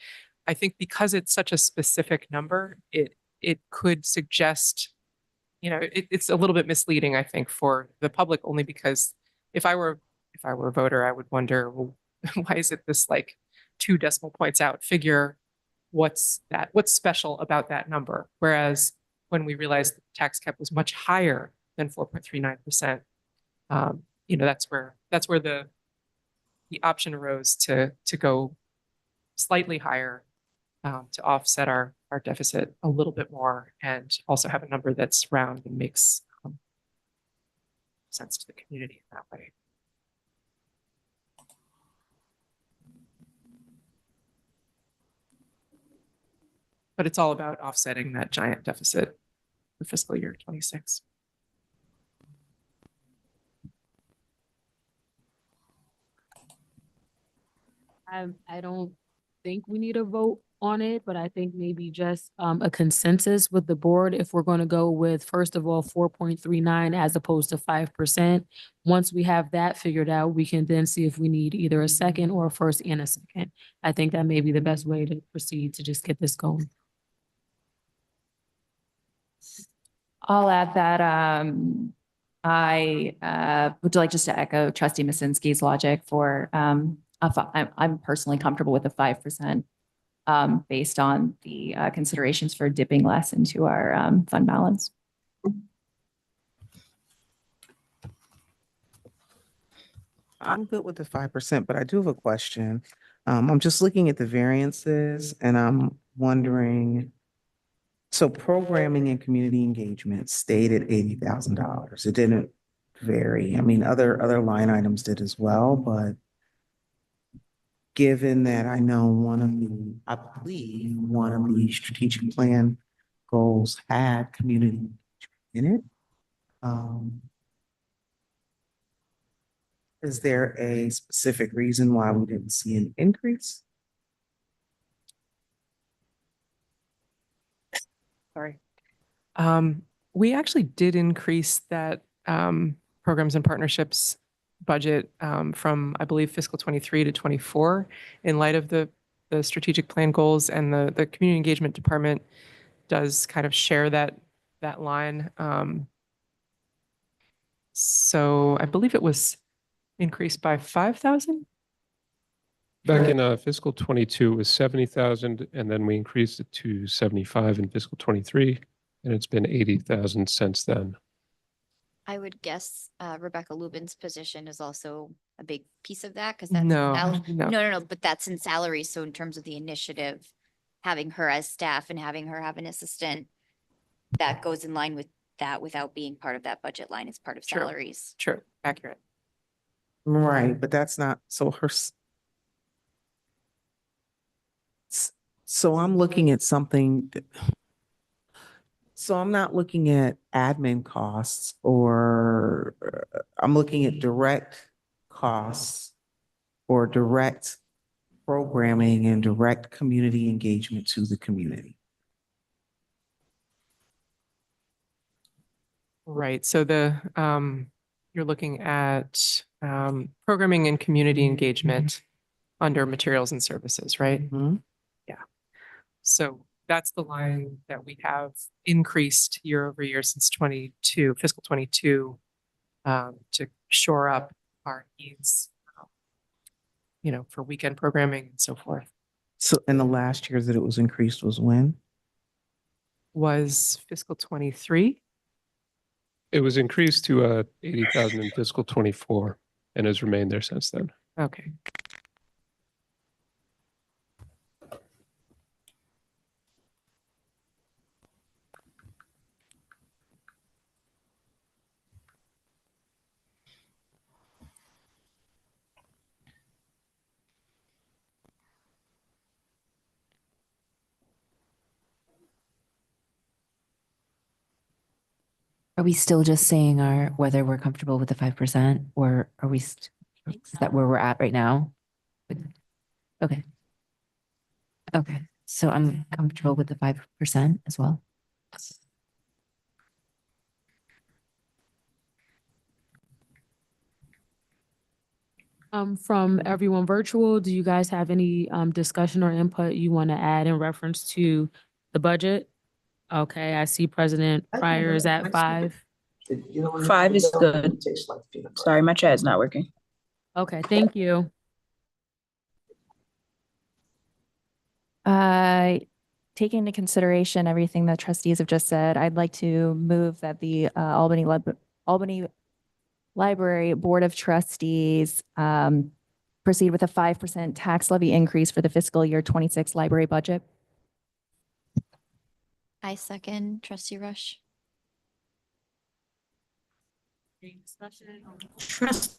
I think because it's such a specific number, it could suggest, it's a little bit misleading, I think, for the public, only because if I were a voter, I would wonder, well, why is it this like 2 decimal points out figure? What's special about that number? Whereas when we realized the tax cap was much higher than 4.39%, that's where the option arose to go slightly higher to offset our deficit a little bit more and also have a number that's round and makes sense to the community that way. But it's all about offsetting that giant deficit for fiscal year 26. I don't think we need a vote on it, but I think maybe just a consensus with the board if we're going to go with, first of all, 4.39 as opposed to 5%. Once we have that figured out, we can then see if we need either a second or a first and a second. I think that may be the best way to proceed to just get this going. I'll add that I would like just to echo Trustee Masinski's logic for I'm personally comfortable with the 5% based on the considerations for dipping less into our fund balance. I'm good with the 5%, but I do have a question. I'm just looking at the variances and I'm wondering, so programming and community engagement stayed at $80,000. It didn't vary. I mean, other line items did as well, but given that I know I believe one of the strategic plan goals had community in it. Is there a specific reason why we didn't see an increase? Sorry. We actually did increase that programs and partnerships budget from, I believe, fiscal 23 to 24 in light of the strategic plan goals, and the community engagement department does kind of share that line. So I believe it was increased by 5,000. Back in fiscal 22, it was 70,000, and then we increased it to 75 in fiscal 23, and it's been 80,000 since then. I would guess Rebecca Lubin's position is also a big piece of that because that's No. but that's in salary. So in terms of the initiative, having her as staff and having her have an assistant, that goes in line with that without being part of that budget line. It's part of True. salaries. True, accurate. Right, but that's not, so I'm looking at something, so I'm not looking at admin costs or I'm looking at direct costs or direct programming and direct community engagement to the community. Right. So you're looking at programming and community engagement under materials and services, right? Mhm. Yeah. So that's the line that we have increased year over year since fiscal 22, to shore up our needs, for weekend programming and so forth. So in the last year that it was increased was when? Was fiscal 23. It was increased to 80,000 in fiscal 24 and has remained there since then. Okay. Are we still just saying whether we're comfortable with the 5%, or are we, is that where we're at right now? Okay. Okay, so I'm comfortable with the 5% as well. From everyone virtual, do you guys have any discussion or input you want to add in reference to the budget? Okay, I see President Pryor is at 5. 5 is good. Sorry, my chat's not working. Okay, thank you. Taking into consideration everything that trustees have just said, I'd like to move that the Albany Library Board of Trustees proceed with a 5% tax levy increase for the fiscal year 26 library budget. I second Trustee Rush. Any discussion? Trustee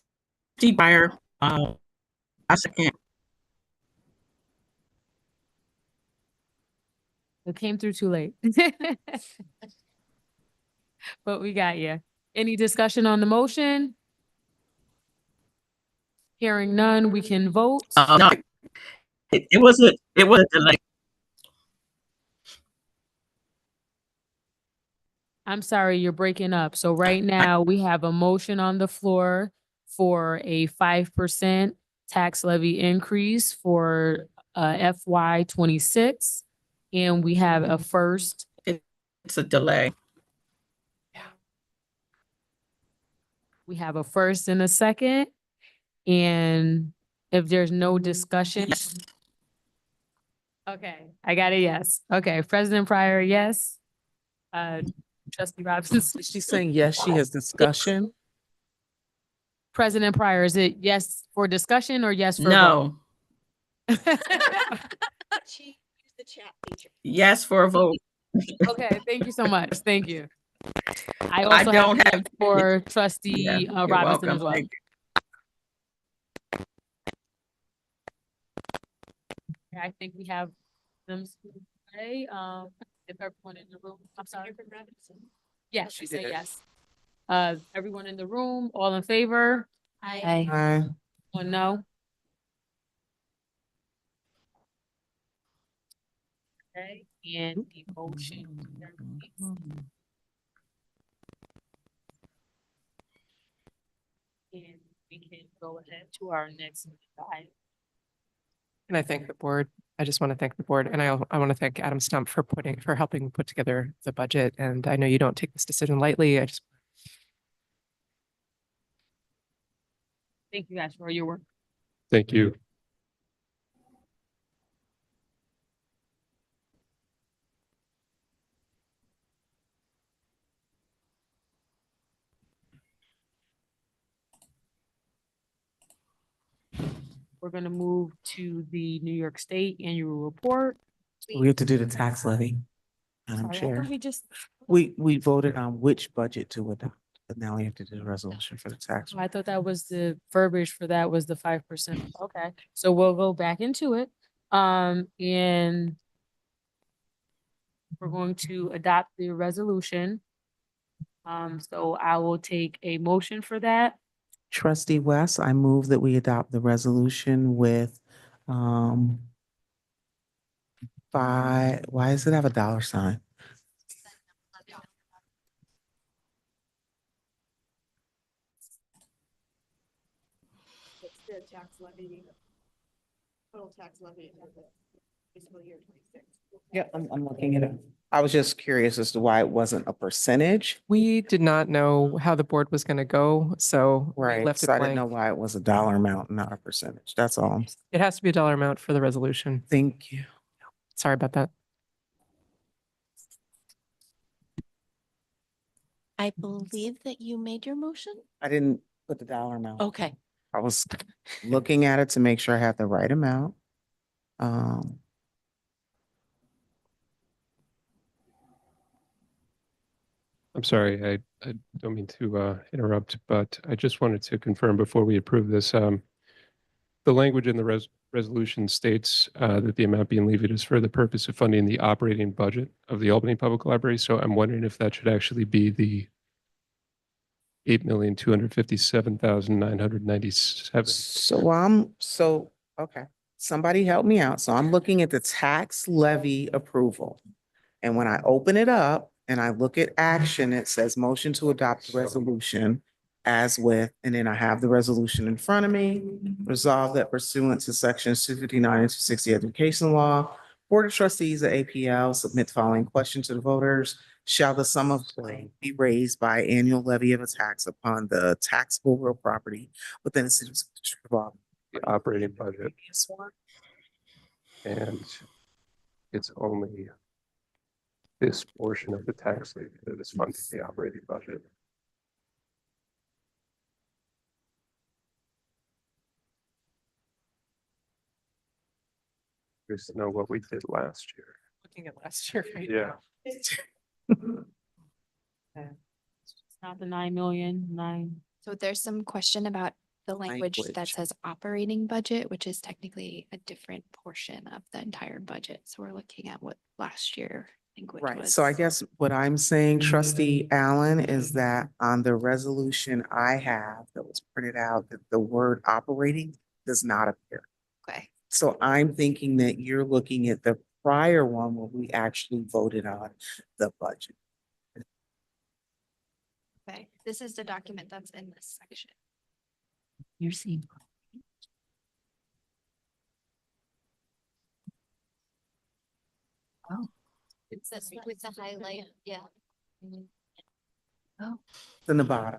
Breyer, I second. It came through too late. But we got you. Any discussion on the motion? Hearing none, we can vote. No, it was a delay. I'm sorry, you're breaking up. So right now, we have a motion on the floor for a 5% tax levy increase for FY 26. And we have a first. It's a delay. We have a first and a second. And if there's no discussion. Okay, I got a yes. Okay, President Pryor, yes. Trustee Robinson. She's saying yes, she has discussion. President Pryor, is it yes for discussion or yes for vote? No. She used the chat feature. Yes for a vote. Okay, thank you so much. Thank you. I I also don't have have- for Trustee Yeah, you're Robinson welcome. as well. Thank you. I think we have them today. If everyone in the room, I'm sorry. Yes, she said yes. Everyone in the room, all in favor? Aye. One no? Okay, and the motion. And we can go ahead to our next item. And I thank the board. I just want to thank the board, and I want to thank Adam Stump for helping put together the budget. And I know you don't take this decision lightly. Thank you guys for your work. Thank you. We're gonna move to the New York State annual report. We have to do the tax levy. Madam Sorry, I Chair, thought we just, we voted on which budget to adopt, but now we have to do the resolution for the tax. oh, I thought that was the verbiage for that was the 5%. Okay, so we'll go back into it. And we're going to adopt the resolution. So I will take a motion for that. Trustee West, I move that we adopt the resolution with, why does it have a dollar sign? It's the tax levy, total tax levy of the fiscal year 26. Yep, I'm looking at it. I was just curious as to why it wasn't a percentage. We did not know how the board was going to go, so we Right, left it so I didn't know blank. why it was a dollar amount, not a percentage. That's all. It has to be a dollar amount for the resolution. Thank you. Sorry about that. I believe that you made your motion? I didn't put the dollar amount. Okay. I was looking at it to make sure I had the right amount. I'm sorry, I don't mean to interrupt, but I just wanted to confirm before we approve this. The language in the resolution states that the amount being levied is for the purpose of funding the operating budget of the Albany Public Library. So I'm wondering if that should actually be the $8,257,997. Okay, somebody help me out. So I'm looking at the tax levy approval. And when I open it up and I look at action, it says motion to adopt resolution as with, and then I have the resolution in front of me. Resolve that pursuant to sections 259 and 260 education law, Board of Trustees of APL submit the following question to the voters. Shall the sum of play be raised by annual levy of a tax upon the taxable real property within the city of Albany? The operating budget. And it's only this portion of the tax levy that is funding the operating budget. Just to know what we did last year. Looking at last year, right? Yeah. Not the 9 million, 9. So there's some question about the language that Language. says operating budget, which is technically a different portion of the entire budget. So we're looking at what last year language Right, was. so I guess what I'm saying, trustee Allen, is that on the resolution I have that was printed out, that the word operating does not appear. Okay. So I'm thinking that you're looking at the prior one where we actually voted on the budget. Okay. This is the document that's in this section. You're seeing. Oh, It's with the highlight, yeah. oh, It's in the bottom.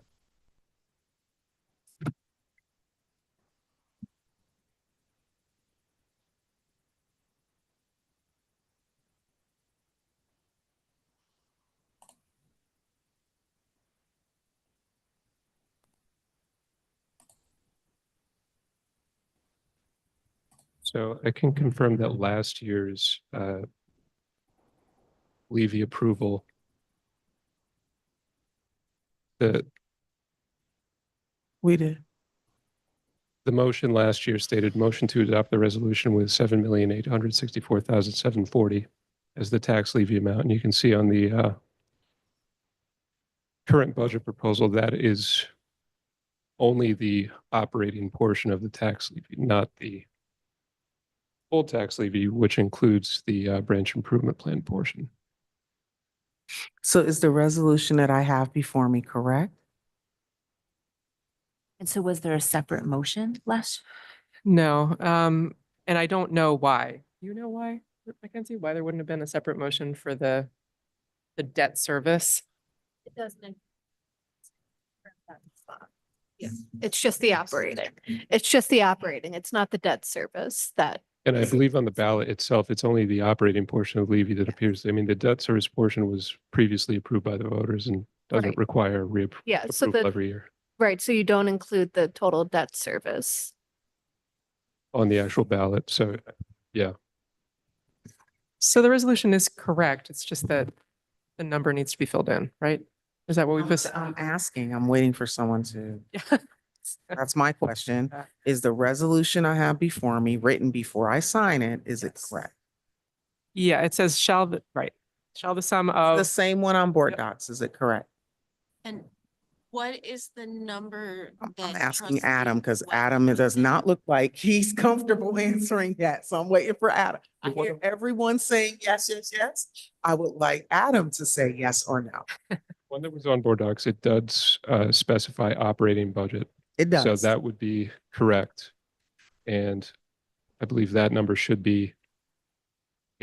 So I can confirm that last year's levy approval, the We did. the motion last year stated motion to adopt the resolution with 7,864,740 as the tax levy amount. And you can see on the current budget proposal, that is only the operating portion of the tax levy, not the full tax levy, which includes the branch improvement plan portion. So is the resolution that I have before me correct? and so was there a separate motion last? No, and I don't know why. You know why, Mackenzie? Why there wouldn't have been a separate motion for the debt service? It doesn't. Yeah, it's just the operating. It's just the operating. It's not the debt service that. And I believe on the ballot itself, it's only the operating portion of levy that appears. I mean, the debt service portion was previously approved by the voters and doesn't Right. require Yeah, so reapproval the, every year right, so you don't include the total debt service. on the actual ballot. So, yeah. So the resolution is correct. It's just that the number needs to be filled in, right? Is that what we've just? I'm asking, I'm waiting for someone to, Yeah. that's my question. Is the resolution I have before me, written before I sign it, is it correct? Yeah, it says shall the, right, shall the sum The of, same one on board Yep. docs, is it correct? And what is the number I'm that asking trustee Adam, because West Adam, it does said? not look like he's comfortable answering that, so I'm waiting for Adam. I hear everyone saying yes, yes, yes. I would like Adam to say yes or no. One that was on board docs, it does specify operating budget. It does. So that would be correct. And I believe that number should be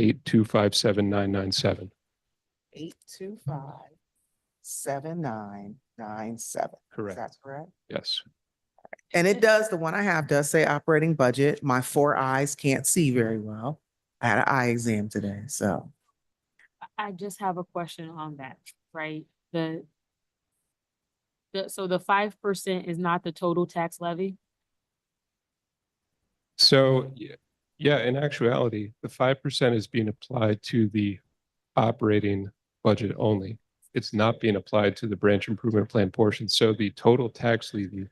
8257997. 8257997. Correct. Is that correct? Yes. And it does, the one I have does say operating budget. My 4 eyes can't see very well. I had an eye exam today, so. I just have a question on that, right? So the 5% is not the total tax levy? So, yeah, in actuality, the 5% is being applied to the operating budget only. It's not being applied to the branch improvement plan portion. So the total tax levy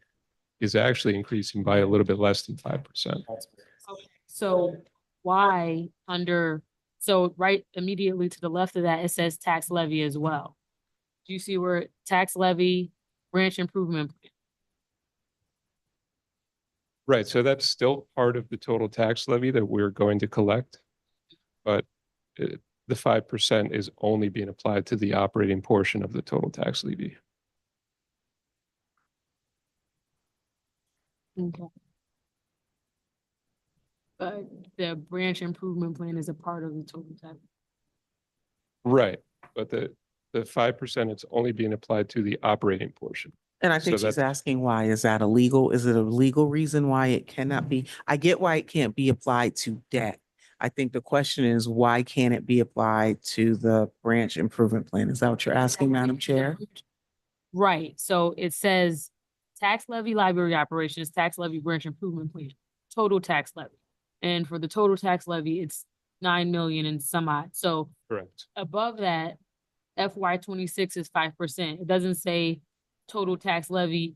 is actually increasing by a little bit less than 5%. So why so right immediately to the left of that, it says tax levy as well. Do you see where tax levy, branch improvement? Right, so that's still part of the total tax levy that we're going to collect. But the 5% is only being applied to the operating portion of the total tax levy. Okay. But the branch improvement plan is a part of the total tax. Right, but the 5%, it's only being applied to the operating portion. And I think So she's that's- asking why, is that illegal? Is it a legal reason why it cannot be? I get why it can't be applied to debt. I think the question is, why can't it be applied to the branch improvement plan? Is that what you're asking, Madam Chair? Right, so it says tax levy, library operations, tax levy, branch improvement plan, total tax levy. And for the total tax levy, it's 9 million and some odd. So Correct. above that, FY 26 is 5%. It doesn't say total tax levy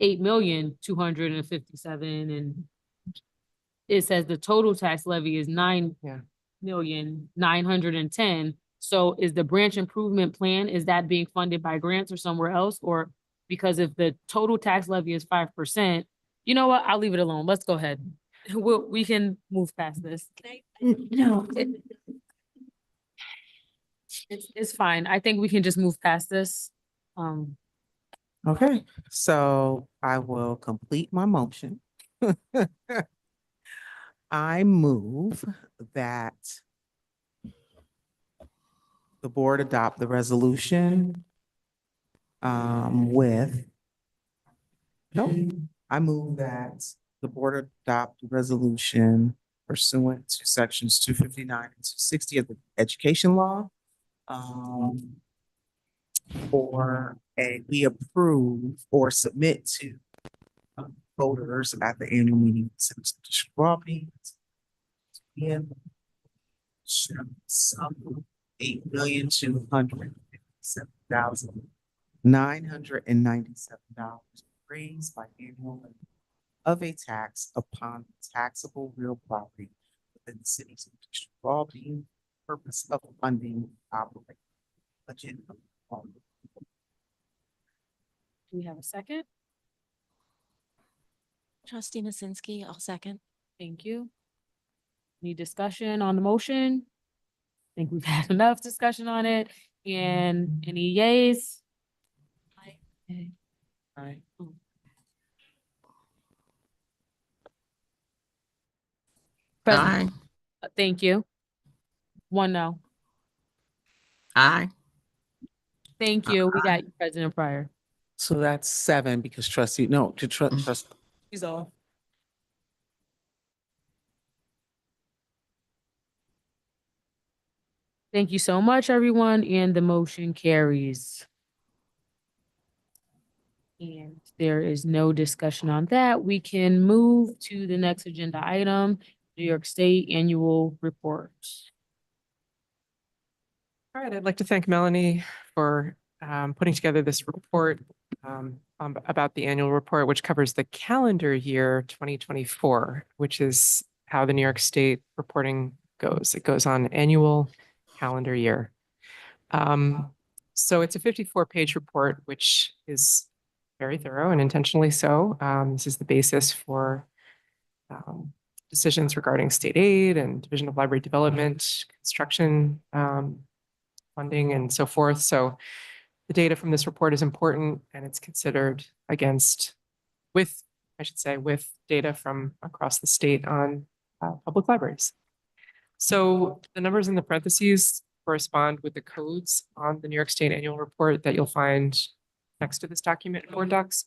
8,257,000 and it says the total tax levy is 9,910,000. So is the branch improvement plan, is that being funded by grants or somewhere else? Or because if the total tax levy is 5%, you know what? I'll leave it alone. Let's go ahead. We can move past this. No. It's fine. I think we can just move past this. Okay, so I will complete my motion. I move that the board adopt the resolution with, no, I move that the board adopt the resolution pursuant to sections 259 and 260 of the education law. We approve or submit to voters at the annual meeting. Sum $8,257,997 raised by annual levy of a tax upon taxable real property within the cities of District of Albany, purpose of funding operating budget. Do we have a second? Trustee Masinsky, I'll second. Thank you. Any discussion on the motion? I think we've had enough discussion on it. And any yays? Aye. President, thank you. One no. Aye. Thank you. We got you, President Pryor. So that's 7 because trustee, no, to trust. He's off. Thank you so much, everyone, and the motion carries. And there is no discussion on that. We can move to the next agenda item, New York State Annual Report. All right, I'd like to thank Melanie for putting together this report about the annual report, which covers the calendar year 2024, which is how the New York State reporting goes. It goes on annual calendar year. So it's a 54-page report, which is very thorough and intentionally so. This is the basis for decisions regarding state aid and Division of Library Development, construction funding, and so forth. So the data from this report is important, and it's considered with data from across the state on public libraries. So the numbers in the parentheses correspond with the codes on the New York State Annual Report that you'll find next to this document in Board Docs.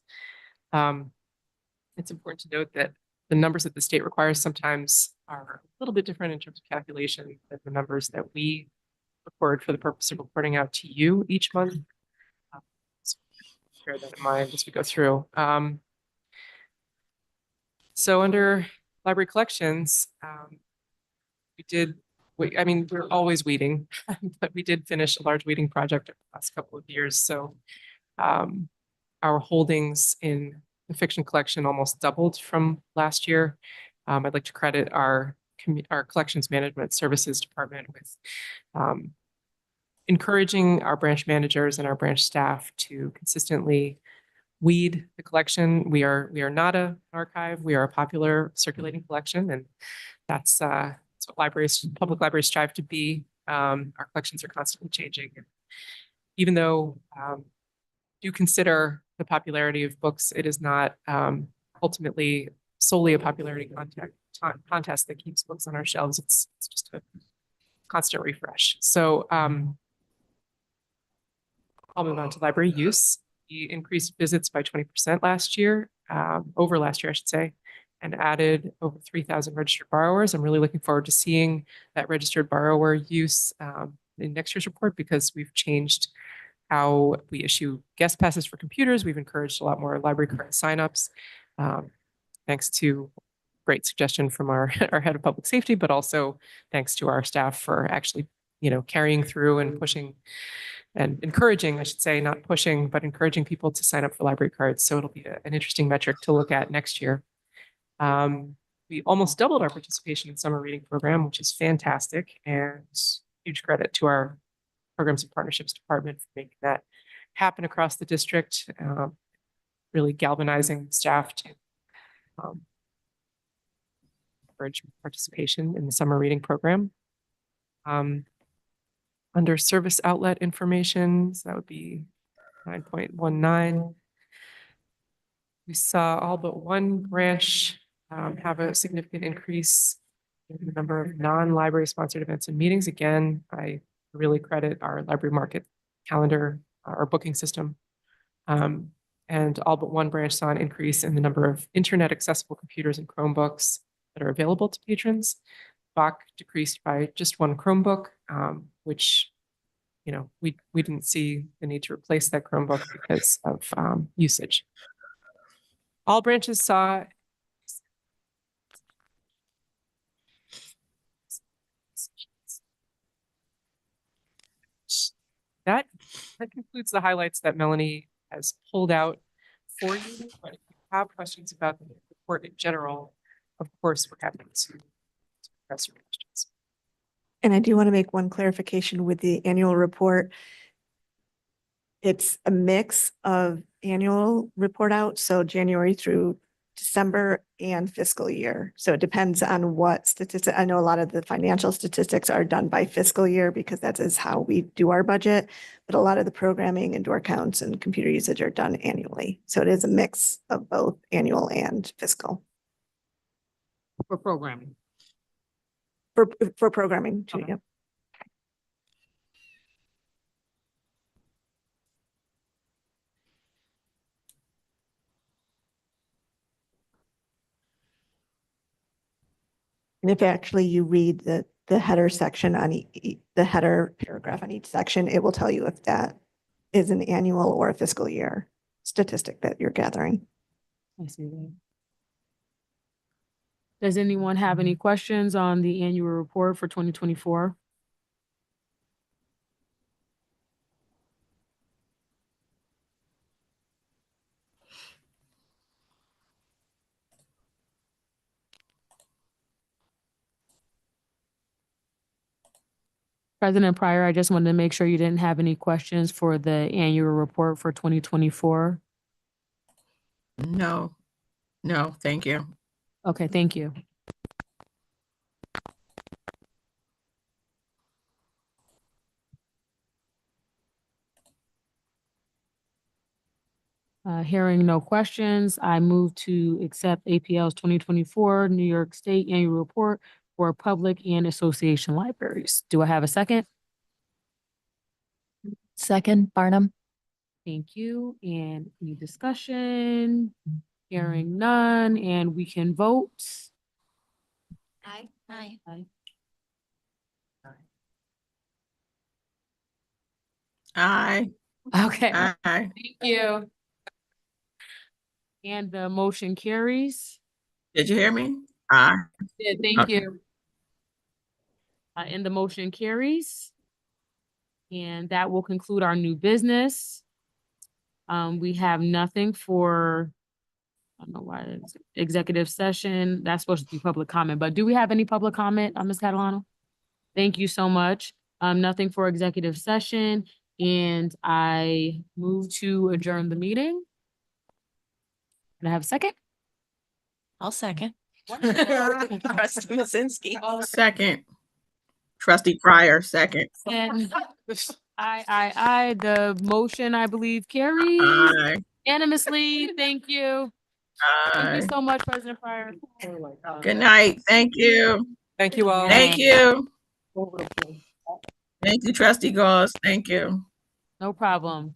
It's important to note that the numbers that the state requires sometimes are a little bit different in terms of calculation than the numbers that we record for the purpose of reporting out to you each month. So bear that in mind as we go through. So under library collections, we're always weeding, but we did finish a large weeding project over the last couple of years. So our holdings in the fiction collection almost doubled from last year. I'd like to credit our collections management services department with encouraging our branch managers and our branch staff to consistently weed the collection. We are not an archive. We are a popular circulating collection, and that's what public libraries strive to be. Our collections are constantly changing. And even though you consider the popularity of books, it is not ultimately solely a popularity contest that keeps books on our shelves. It's just a constant refresh. So I'll move on to library use. We increased visits by 20% last year, over last year, I should say, and added over 3,000 registered borrowers. I'm really looking forward to seeing that registered borrower use in next year's report because we've changed how we issue guest passes for computers. We've encouraged a lot more library card signups, thanks to great suggestion from our head of public safety, but also thanks to our staff for actually, carrying through and pushing and encouraging, I should say, not pushing, but encouraging people to sign up for library cards. So it'll be an interesting metric to look at next year. We almost doubled our participation in summer reading program, which is fantastic, and huge credit to our Programs and Partnerships Department for making that happen across the district, really galvanizing staff to encourage participation in the summer reading program. Under service outlet information, so that would be 9.19. We saw all but one branch have a significant increase in the number of non-library sponsored events and meetings. Again, I really credit our library market calendar, our booking system. And all but one branch saw an increase in the number of internet accessible computers and Chromebooks that are available to patrons. Bach decreased by just one Chromebook, which, you know, we didn't see the need to replace that Chromebook because of usage. All branches saw that concludes the highlights that Melanie has pulled out for you. But if you have questions about the report in general, of course, we're happy to address your questions. And I do want to make one clarification with the annual report. It's a mix of annual report out, so January through December and fiscal year. So it depends on what statistic. I know a lot of the financial statistics are done by fiscal year because that is how we do our budget. But a lot of the programming and door counts and computer usage are done annually. So it is a mix of both annual and fiscal. For programming. For programming too, Okay. yep. And if actually you read the header section on the header paragraph on each section, it will tell you if that is an annual or a fiscal year statistic that you're gathering. I see that. Does anyone have any questions on the annual report for 2024? President Pryor, I just wanted to make sure you didn't have any questions for the annual report for 2024. No, thank you. Okay, thank you. Hearing no questions, I move to accept APL's 2024 New York State Annual Report for public and association libraries. Do I have a second? Second, Barnum. Thank you. And any discussion? Hearing none, and we can vote. Aye. Aye. Aye. Okay, Aye. thank you. And the motion carries. Did you hear me? Aye. Yeah, thank Okay. you. And the motion carries. And that will conclude our new business. We have nothing for, I don't know why it's executive session. That's supposed to be public comment, but do we have any public comment, Ms. Catalano? Thank you so much. Nothing for executive session, and I move to adjourn the meeting. Can I have a second? I'll second. Trustee Mazinski. Second. Trustee Pryor, second. And the motion, I believe, carries Aye. unanimously. Thank you. Thank Aye. you so much, President Pryor. Good night. Thank you. Thank you all. Thank you. Thank you, Trustee Goss. Thank you. No problem.